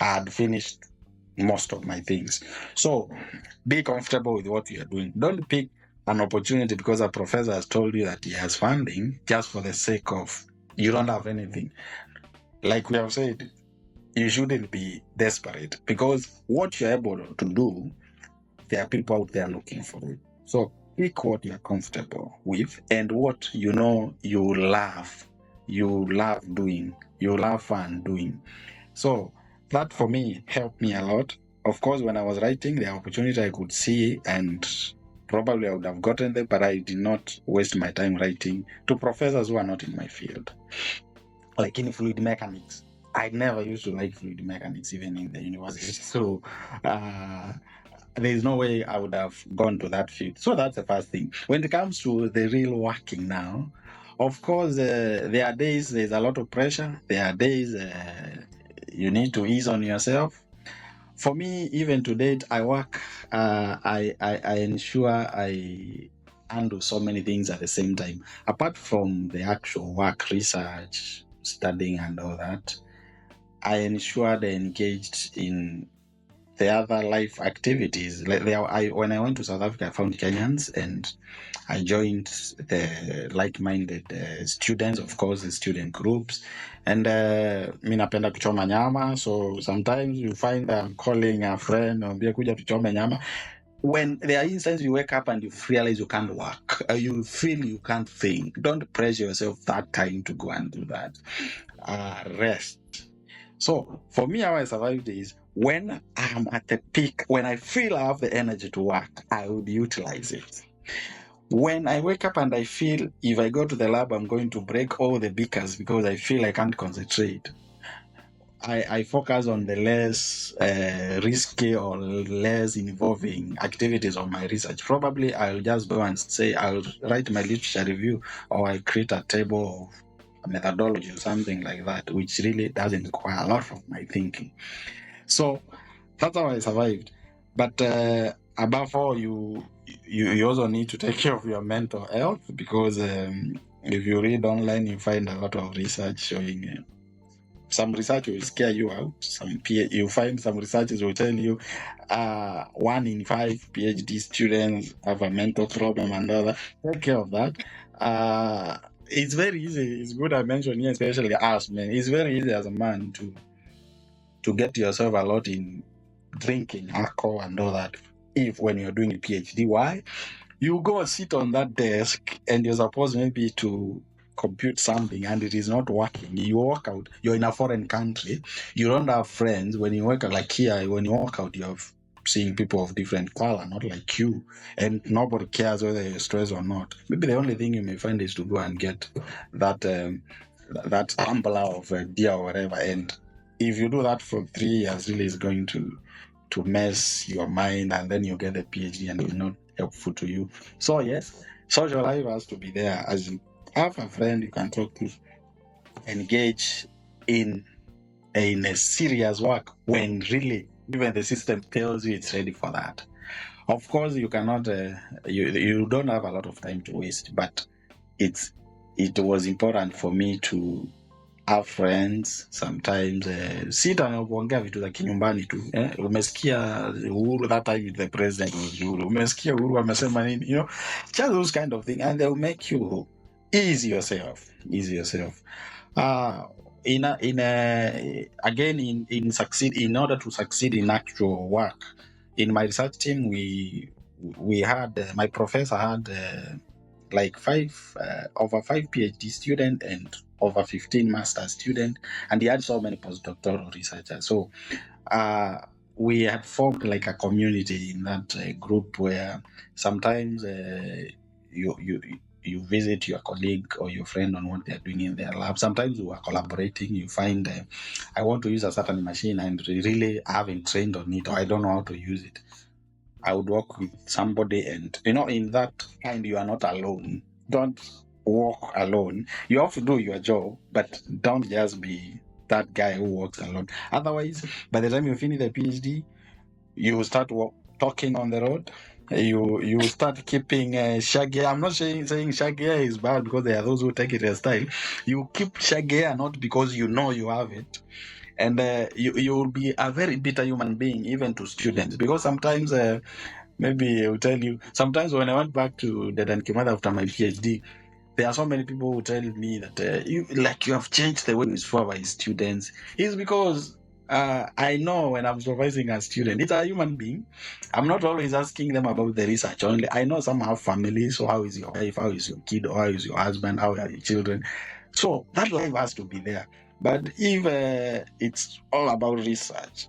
I had finished most of my things. So be comfortable with what you are doing. Don't pick an opportunity because a professor has told you that he has funding just for the sake of you don't have anything. Like we have said, you shouldn't be desperate, because what you're able to do, there are people out there looking for it. So pick what you're comfortable with and what you know you love doing, you love fun doing. So that for me helped me a lot. Of course, when I was writing, the opportunity I could see, and probably I would have gotten them, but I did not waste my time writing to professors who are not in my field. Like in fluid mechanics, I never used to like fluid mechanics even in the university. So there's no way I would have gone to that field. So that's the first thing. When it comes to the real working now, of course, there are days there's a lot of pressure. There are days you need to ease on yourself. For me, even to date, I work. I ensure I handle so many things at the same time. Apart from the actual work, research, studying, and all that, I ensure they're engaged in the other life activities. When I went to South Africa, I found Kenyans, and I joined the like-minded students, of course, the student groups. And mi napenda kuchoma nyama, so sometimes you find calling a friend, ambia kuja tuchome nyama. When there are instances you wake up and you realize you can't work, you feel you can't think, don't pressure yourself that time to go and do that. Rest. So for me, how I survived is, when I'm at the peak, when I feel I have the energy to work, I would utilize it. When I wake up and I feel if I go to the lab, I'm going to break all the beakers because I feel I can't concentrate, I focus on the less risky or less involving activities of my research. Probably I'll just go and say I'll write my literature review, or I create a table of methodology or something like that, which really doesn't require a lot of my thinking. So that's how I survived. But above all, you also need to take care of your mental health, because if you read online, you find a lot of research showing some research will scare you out. You find some researchers will tell you 1 in 5 PhD students have a mental problem and all that. Take care of that. It's very easy. It's good I mentioned here, especially us men. It's very easy as a man to get yourself a lot in drinking alcohol and all that. If when you're doing a PhD, why? You go sit on that desk and you're supposed maybe to compute something and it is not working. You walk out, you're in a foreign country, you don't have friends. When you work like here, when you walk out, you're seeing people of different color, not like you, and nobody cares whether you're stressed or not. Maybe the only thing you may find is to go and get that umbrella of beer or whatever. And if you do that for 3 years, really is going to mess your mind, and then you get a PhD and it's not helpful to you. So yes, social life has to be there. As you have a friend you can talk to, engage in a serious work when really even the system tells you it's ready for that. Of course, you cannot you don't have a lot of time to waste, but it was important for me to have friends sometimes. Sita na kuongea vitu za kinyumbani tu. Umesikia Uhuru that time the president was Uhuru. Umesikia Uhuru amesema nini? You know, just those kind of things, and they will make you ease yourself. In order to succeed in actual work, in my research team, we had my professor had like over 5 PhD students and over 15 master students, and he had so many postdoctoral researchers. So we had formed like a community in that group where sometimes you visit your colleague or your friend on what they're doing in their lab. Sometimes we are collaborating. You find I want to use a certain machine and really haven't trained on it, or I don't know how to use it. I would work with somebody, and in that kind, you are not alone. Don't work alone. You have to do your job, but don't just be that guy who works alone. Otherwise, by the time you finish the PhD, you start talking on the road. You start keeping shaggy hair. I'm not saying shaggy hair is bad, because there are those who take it as style. You keep shaggy hair not because you know you have it. And you will be a very bitter human being, even to students, because sometimes maybe I will tell you, sometimes when I went back to Dedan Kimathi after my PhD, there are so many people who tell me that you have changed the way you supervise students. It's because I know when I'm supervising a student, it's a human being. I'm not always asking them about the research only. I know some have families. So how is your wife? How is your kid? Or how is your husband? How are your children? So that life has to be there. But if it's all about research,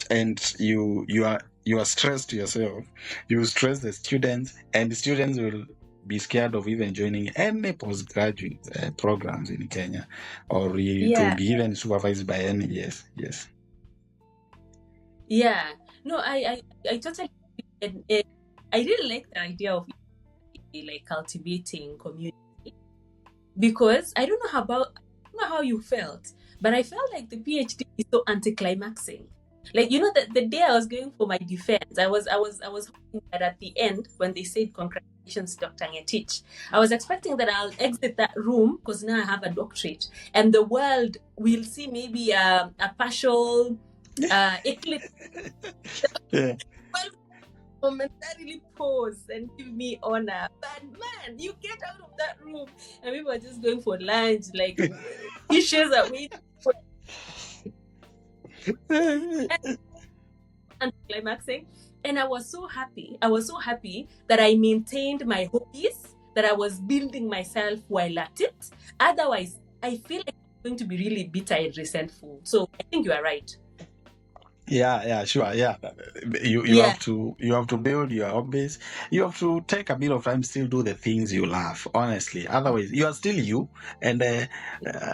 and you are stressed yourself, you stress the students, and the students will be scared of even joining any postgraduate programs in Kenya, or to be even supervised by any. Yes. Yeah. No, I totally. I really like the idea of like cultivating community, because I don't know how you felt, but I felt like the PhD is so anticlimaxing. Like, the day I was going for my defense, I was hoping that at the end, when they said congratulations, Dr. Ngetich, I was expecting that I'll exit that room, because now I have a doctorate, and the world will see maybe a partial eclipse. Yeah. Momentarily pause and give me honor, but man, you get out of that room and people are just going for lunch, like dishes are waiting for and climaxing. And I was so happy that I maintained my hobbies, that I was building myself while at it. Otherwise, I feel like I'm going to be really bitter and resentful. So I think you are right. Yeah, sure. Yeah, you have to build your hobbies. You have to take a bit of time, still do the things you love. Honestly, otherwise you are still you. And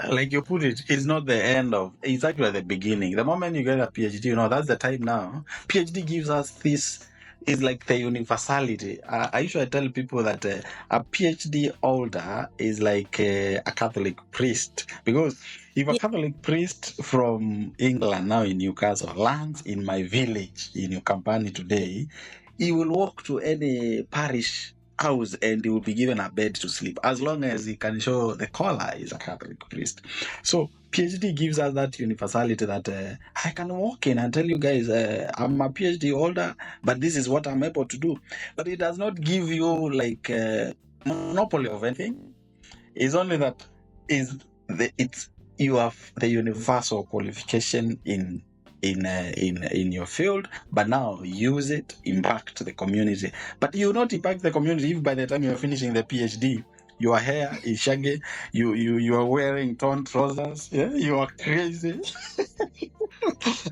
like you put it, it's not the end of. It's actually the beginning. The moment you get a PhD, that's the time now. PhD gives us this. Is like the universality. I usually tell people that a PhD holder is like a Catholic priest, because if a Catholic priest from England, now in Newcastle, lands in my village in your company today, he will walk to any parish house and he will be given a bed to sleep, as long as he can show the collar is a Catholic priest. So PhD gives us that universality that I can walk in and tell you guys, I'm a PhD holder, but this is what I'm able to do. But it does not give you like a monopoly of anything. It's only that you have the universal qualification in your field, but now use it, impact the community. But you not impact the community if by the time you're finishing the PhD, your hair is shaggy, you are wearing torn trousers, you are crazy.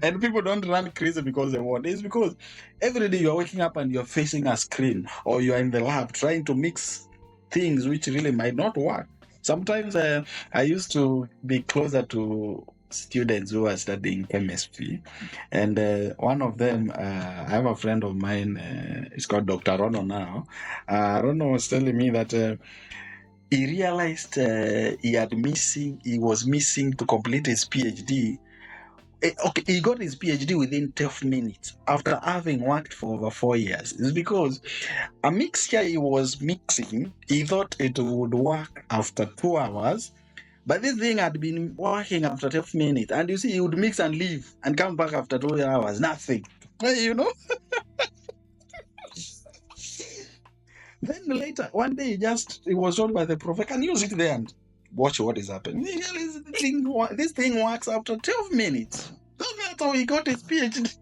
And people don't run crazy because they want. It's because every day you're waking up and you're facing a screen, or you're in the lab trying to mix things which really might not work. Sometimes I used to be closer to students who are studying chemistry, and one of them, I have a friend of mine, he's called Dr. Rono now. Rono was telling me that he realized he was missing to complete his PhD. Okay, he got his PhD within 12 minutes after having worked for over 4 years. It's because a mixture he was mixing, he thought it would work after 2 hours, but this thing had been working after 12 minutes. And you see, he would mix and leave and come back after 2 hours, nothing. Then later, one day, he was told by the prophet, can you sit there and watch what is happening? This thing works after 12 minutes. That's how he got his PhD.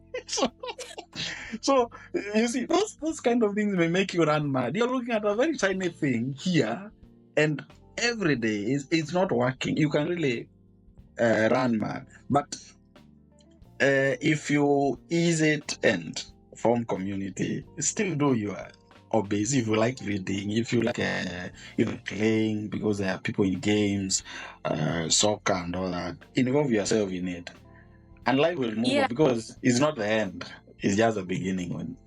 So you see, those kind of things may make you run mad. You're looking at a very tiny thing here, and every day it's not working. You can really run mad. But if you ease it and form community, still do your hobbies. If you like reading, if you like even playing, because there are people in games, soccer and all that, involve yourself in it, and life will move on, because it's not the end, it's just the beginning. When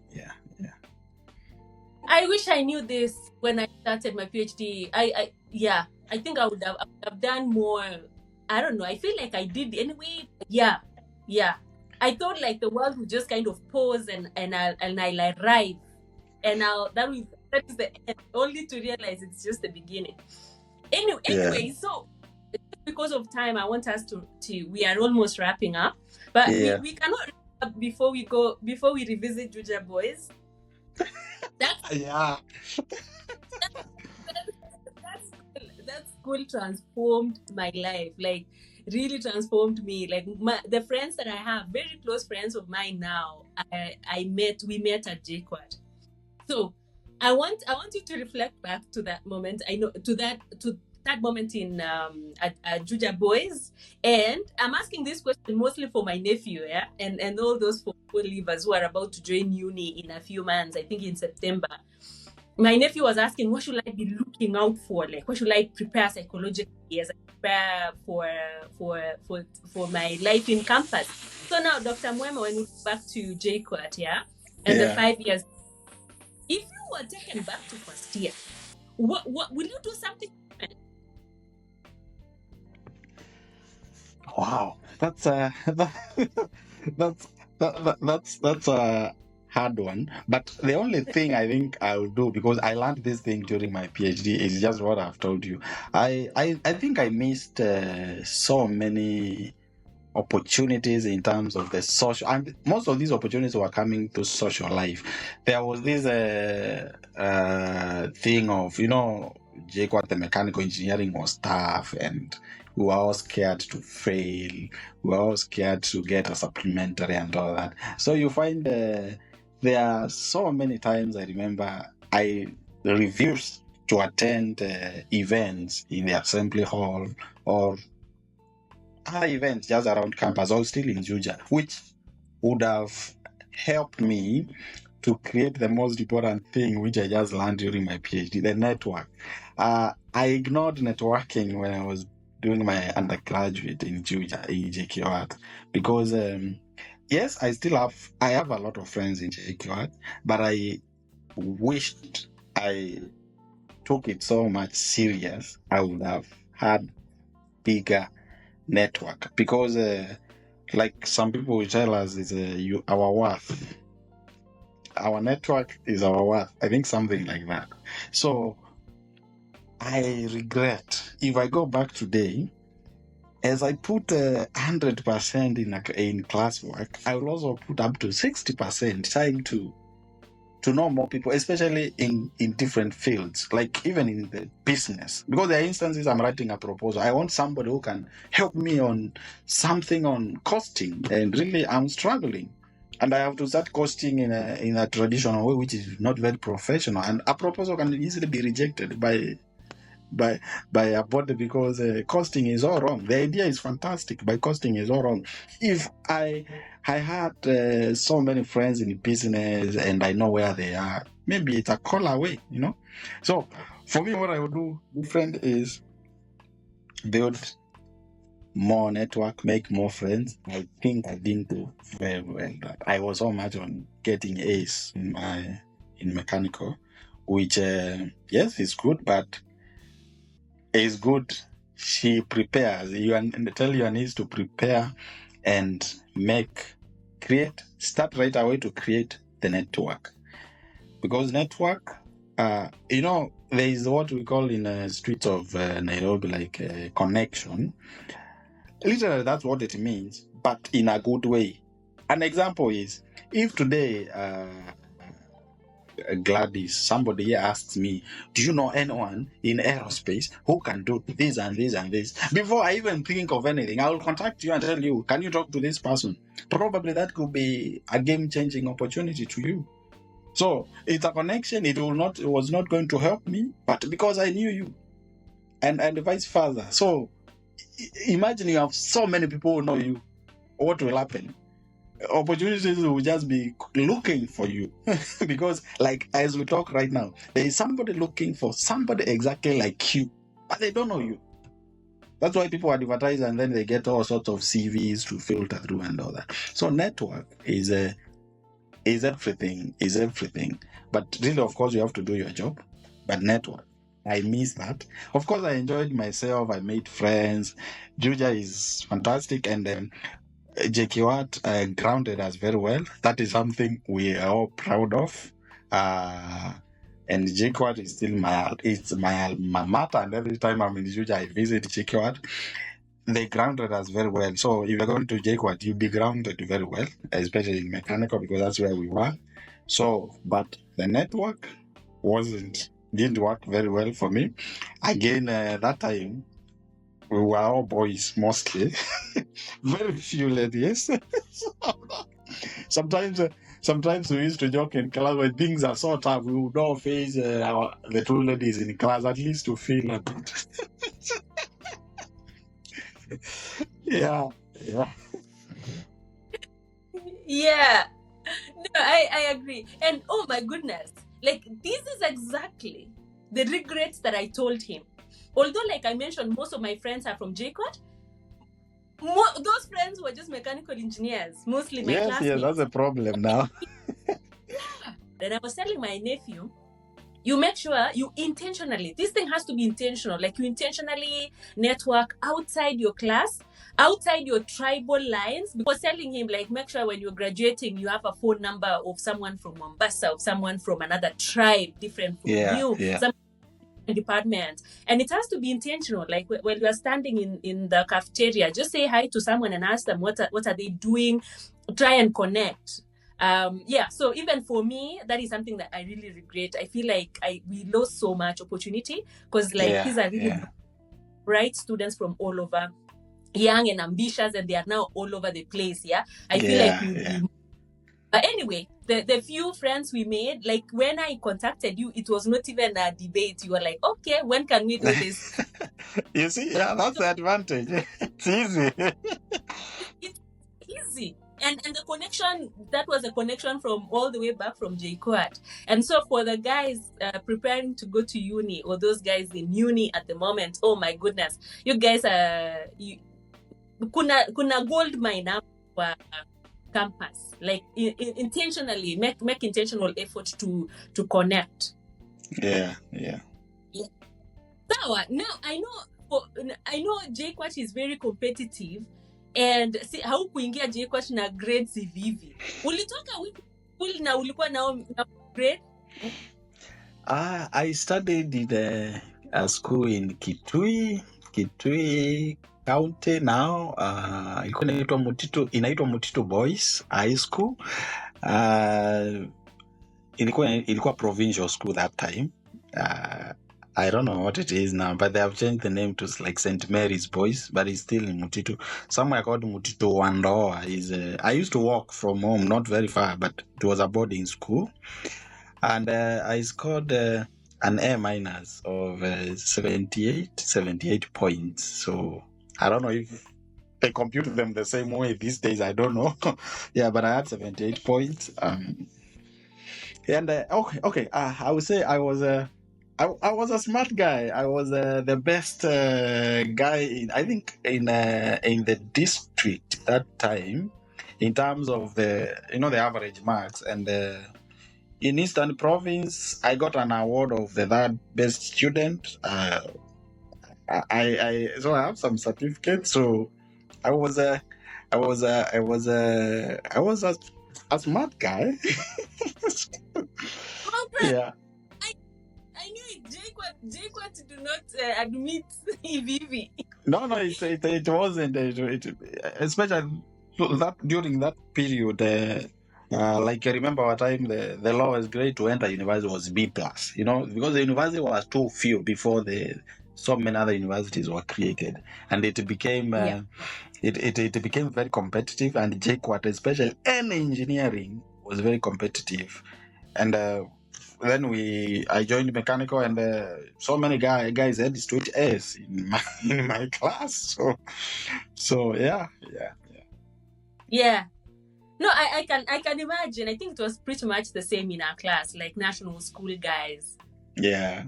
I wish I knew this when I started my PhD. I think I would have done more. I don't know. I feel like I did anyway. Yeah. I thought like the world would just kind of pause and I'll arrive, and that is the end. Only to realize it's just the beginning. Anyway, so because of time, I want us to we are almost wrapping up, but we cannot wrap up before we revisit Juja Boys. That school transformed my life, like really transformed me. Like the friends that I have, very close friends of mine now, we met at DeKUT. So I want you to reflect back to that moment. I know to that moment in at Juja Boys, and I'm asking this question mostly for my nephew, and all those for leavers who are about to join uni in a few months. I think in September. My nephew was asking, what should I be looking out for? Like, what should I prepare psychologically as I prepare for my life in campus? So now, Dr. Mwema, when we go back to DeKUT, and the 5 years, if you were taken back to first year, what will you do something different? Wow, that's a hard one. But the only thing I think I'll do, because I learned this thing during my PhD, is just what I've told you. I think I missed so many opportunities in terms of the social, and most of these opportunities were coming to social life. There was this thing of, DeKUT, the mechanical engineering was tough, and we were all scared to fail. We were all scared to get a supplementary and all that. So you find there are so many times I remember I refused to attend events in the assembly hall or other events just around campus, or still in Juja, which would have helped me to create the most important thing, which I just learned during my PhD, the network. I ignored networking when I was doing my undergraduate in Juja, in DeKUT, because yes, I have a lot of friends in DeKUT, but I wished I took it so much serious. I would have had bigger network, because like some people will tell us, is our worth. Our network is our worth. I think something like that. So I regret, if I go back today, as I put 100% in classwork, I will also put up to 60% trying to know more people, especially in different fields, like even in the business. Because there are instances I'm writing a proposal, I want somebody who can help me on something on costing, and really I'm struggling. And I have to start costing in a traditional way, which is not very professional. And a proposal can easily be rejected by a body, because costing is all wrong. The idea is fantastic, but costing is all wrong. If I had so many friends in business and I know where they are, maybe it's a call away, So for me, what I would do different is build more network, make more friends. I think I didn't do very well. I was so much on getting A's in mechanical, which yes, is good, but is good. She prepares. You tell your niece to prepare and start right away to create the network. Because network, there is what we call in the streets of Nairobi, like a connection. Literally, that's what it means, but in a good way. An example is, if today Gladys, somebody asks me, do you know anyone in aerospace who can do this and this and this? Before I even think of anything, I will contact you and tell you, can you talk to this person? Probably that could be a game-changing opportunity to you. So it's a connection. It was not going to help me, but because I knew you, and vice versa. So imagine you have so many people who know you. What will happen? Opportunities will just be looking for you because, like, as we talk right now, there is somebody looking for somebody exactly like you, but they don't know you. That's why people advertise and then they get all sorts of CVs to filter through and all that. So network is everything. But really, of course, you have to do your job. But network, I miss that. Of course, I enjoyed myself. I made friends. Juja is fantastic, and DeKUT grounded us very well. That is something we are all proud of. And DeKUT is still my alma mater. And every time I'm in Juja, I visit DeKUT. They grounded us very well. So if you're going to DeKUT, you'll be grounded very well, especially in mechanical, because that's where we were. So, but the network didn't work very well for me. Again, that time, we were all boys mostly. Very few ladies. Sometimes we used to joke in class when things are so tough, we would all face the two ladies in class, at least to feel a bit. Yeah. Yeah. No, I agree. And oh my goodness, like this is exactly the regrets that I told him. Although, like I mentioned, most of my friends are from DeKUT. Those friends were just mechanical engineers, mostly my classmates. Yes, that's a problem now. Yeah. Then I was telling my nephew, you make sure you intentionally, this thing has to be intentional, like you intentionally network outside your class, outside your tribal lines. Because telling him, like, make sure when you're graduating, you have a phone number of someone from Mombasa, of someone from another tribe, different from you. Some department, and it has to be intentional. Like when you are standing in the cafeteria, just say hi to someone and ask them what are they doing. Try and connect. So even for me, that is something that I really regret. I feel like we lost so much opportunity because these are really bright students from all over, young and ambitious, and they are now all over the place. I feel like we would be. But anyway, the few friends we made, like when I contacted you, it was not even a debate. You were like, okay, when can we do this? You see, that's the advantage. It's easy. It's easy. And the connection, that was a connection from all the way back from DeKUT. And so for the guys preparing to go to uni, or those guys in uni at the moment, oh my goodness, you guys are, kuna gold mine up for campus. Like intentionally make intentional effort to connect. Yeah. Sawa. Now I know DeKUT is very competitive, and see how kuingia DeKUT na grades hivi. Ulitoka which na ulikuwa na grade? I studied in a school in Kitui County now. Inaitwa Mutito Boys High School. Ilikuwa provincial school that time. I don't know what it is now, but they have changed the name to like St. Mary's Boys, but it's still in Mutito. Somewhere called Mutito Wandoa. I used to walk from home, not very far, but it was a boarding school. And I scored an A- of 78 points. So I don't know if they compute them the same way these days. I don't know. But I had 78 points. And okay. I would say I was a smart guy. I was the best guy in the district that time in terms of the average marks. And in Eastern Province, I got an award of the third best student. I have some certificates. So I was a smart guy. Yeah. I knew it. DeKUT do not admit EVV. No, it wasn't. Especially that during that period, Like I remember our time, the lowest grade to enter university was B+. Because the university was too few before so many other universities were created, and it became it became very competitive. And DeKUT, especially any engineering, was very competitive. And then I joined mechanical, and so many guys had straight A's in my class. So yeah. No, I can imagine. I think it was pretty much the same in our class, like national school guys. Yeah.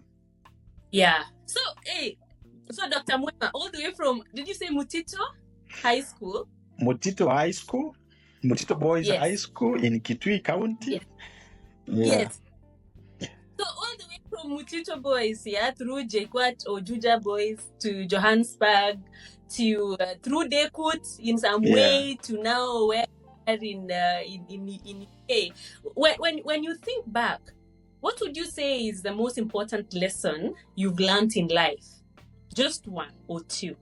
So Dr. Mwema, all the way from, did you say Mutito High School? Mutito High School, Mutito Boys High School in Kitui County. Yes. So all the way from Mutito Boys, through DeKUT or Juja Boys to Johannesburg, to through DeKUT in some way to now where in UK. When you think back, what would you say is the most important lesson you've learned in life? Just one or two.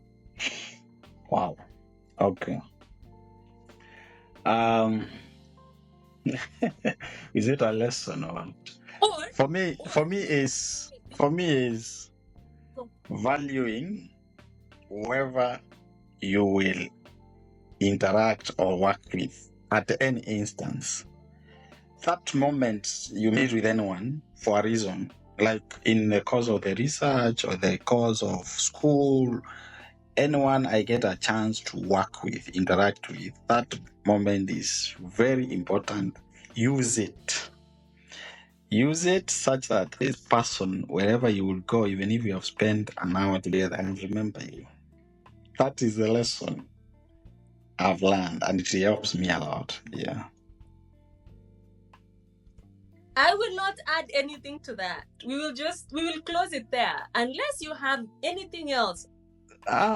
Wow. Okay. Is it a lesson or for me is valuing whoever you will interact or work with at any instance. That moment you meet with anyone for a reason, like in the course of the research or the course of school, anyone I get a chance to work with, interact with, that moment is very important. Use it such that this person, wherever you will go, even if you have spent an hour together, and remember you. That is the lesson I've learned, and it helps me a lot. Yeah. I will not add anything to that. We will close it there, unless you have anything else.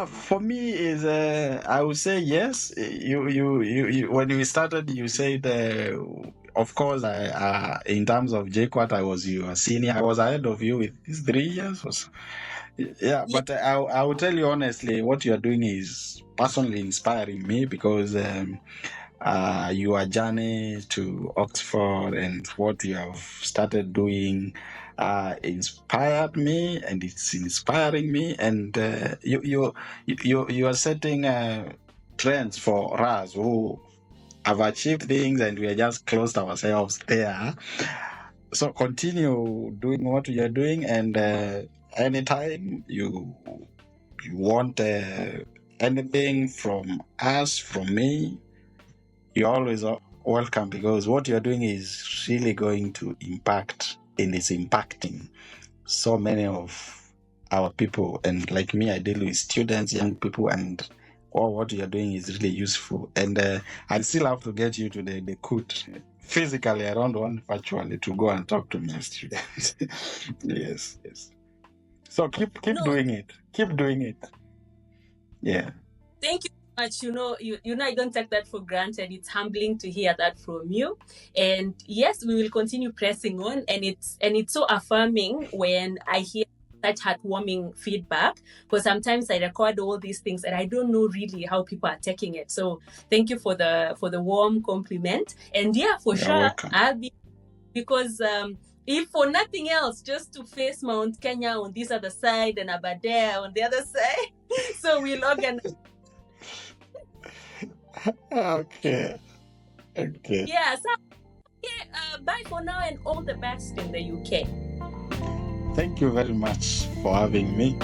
For me is I would say yes. You when we started, you said of course in terms of DeKUT, I was your senior. I was ahead of you with 3 years or so. Yeah, but I will tell you honestly, what you are doing is personally inspiring me, because your journey to Oxford and what you have started doing inspired me, and it's inspiring me. And you are setting trends for us who have achieved things, and we are just closed ourselves there. So continue doing what you are doing, and anytime you want anything from us, from me, you're always welcome, because what you're doing is really going to impact, and it's impacting so many of our people. And like me, I deal with students, young people, and what you're doing is really useful. And I still have to get you to the DeKUT. Physically, I don't want virtually to go and talk to my students. Yes. So keep doing it. Keep doing it. Yeah. Thank you so much. I don't take that for granted. It's humbling to hear that from you. And yes, we will continue pressing on. And it's so affirming when I hear such heartwarming feedback, because sometimes I record all these things and I don't know really how people are taking it. So thank you for the warm compliment. And yeah, for You're sure, welcome. I'll be, because if for nothing else, just to face Mount Kenya on this other side and Aberdare on the other side. So we'll organize. Okay. Yeah, so bye for now, and all the best in the UK. Thank you very much for having me.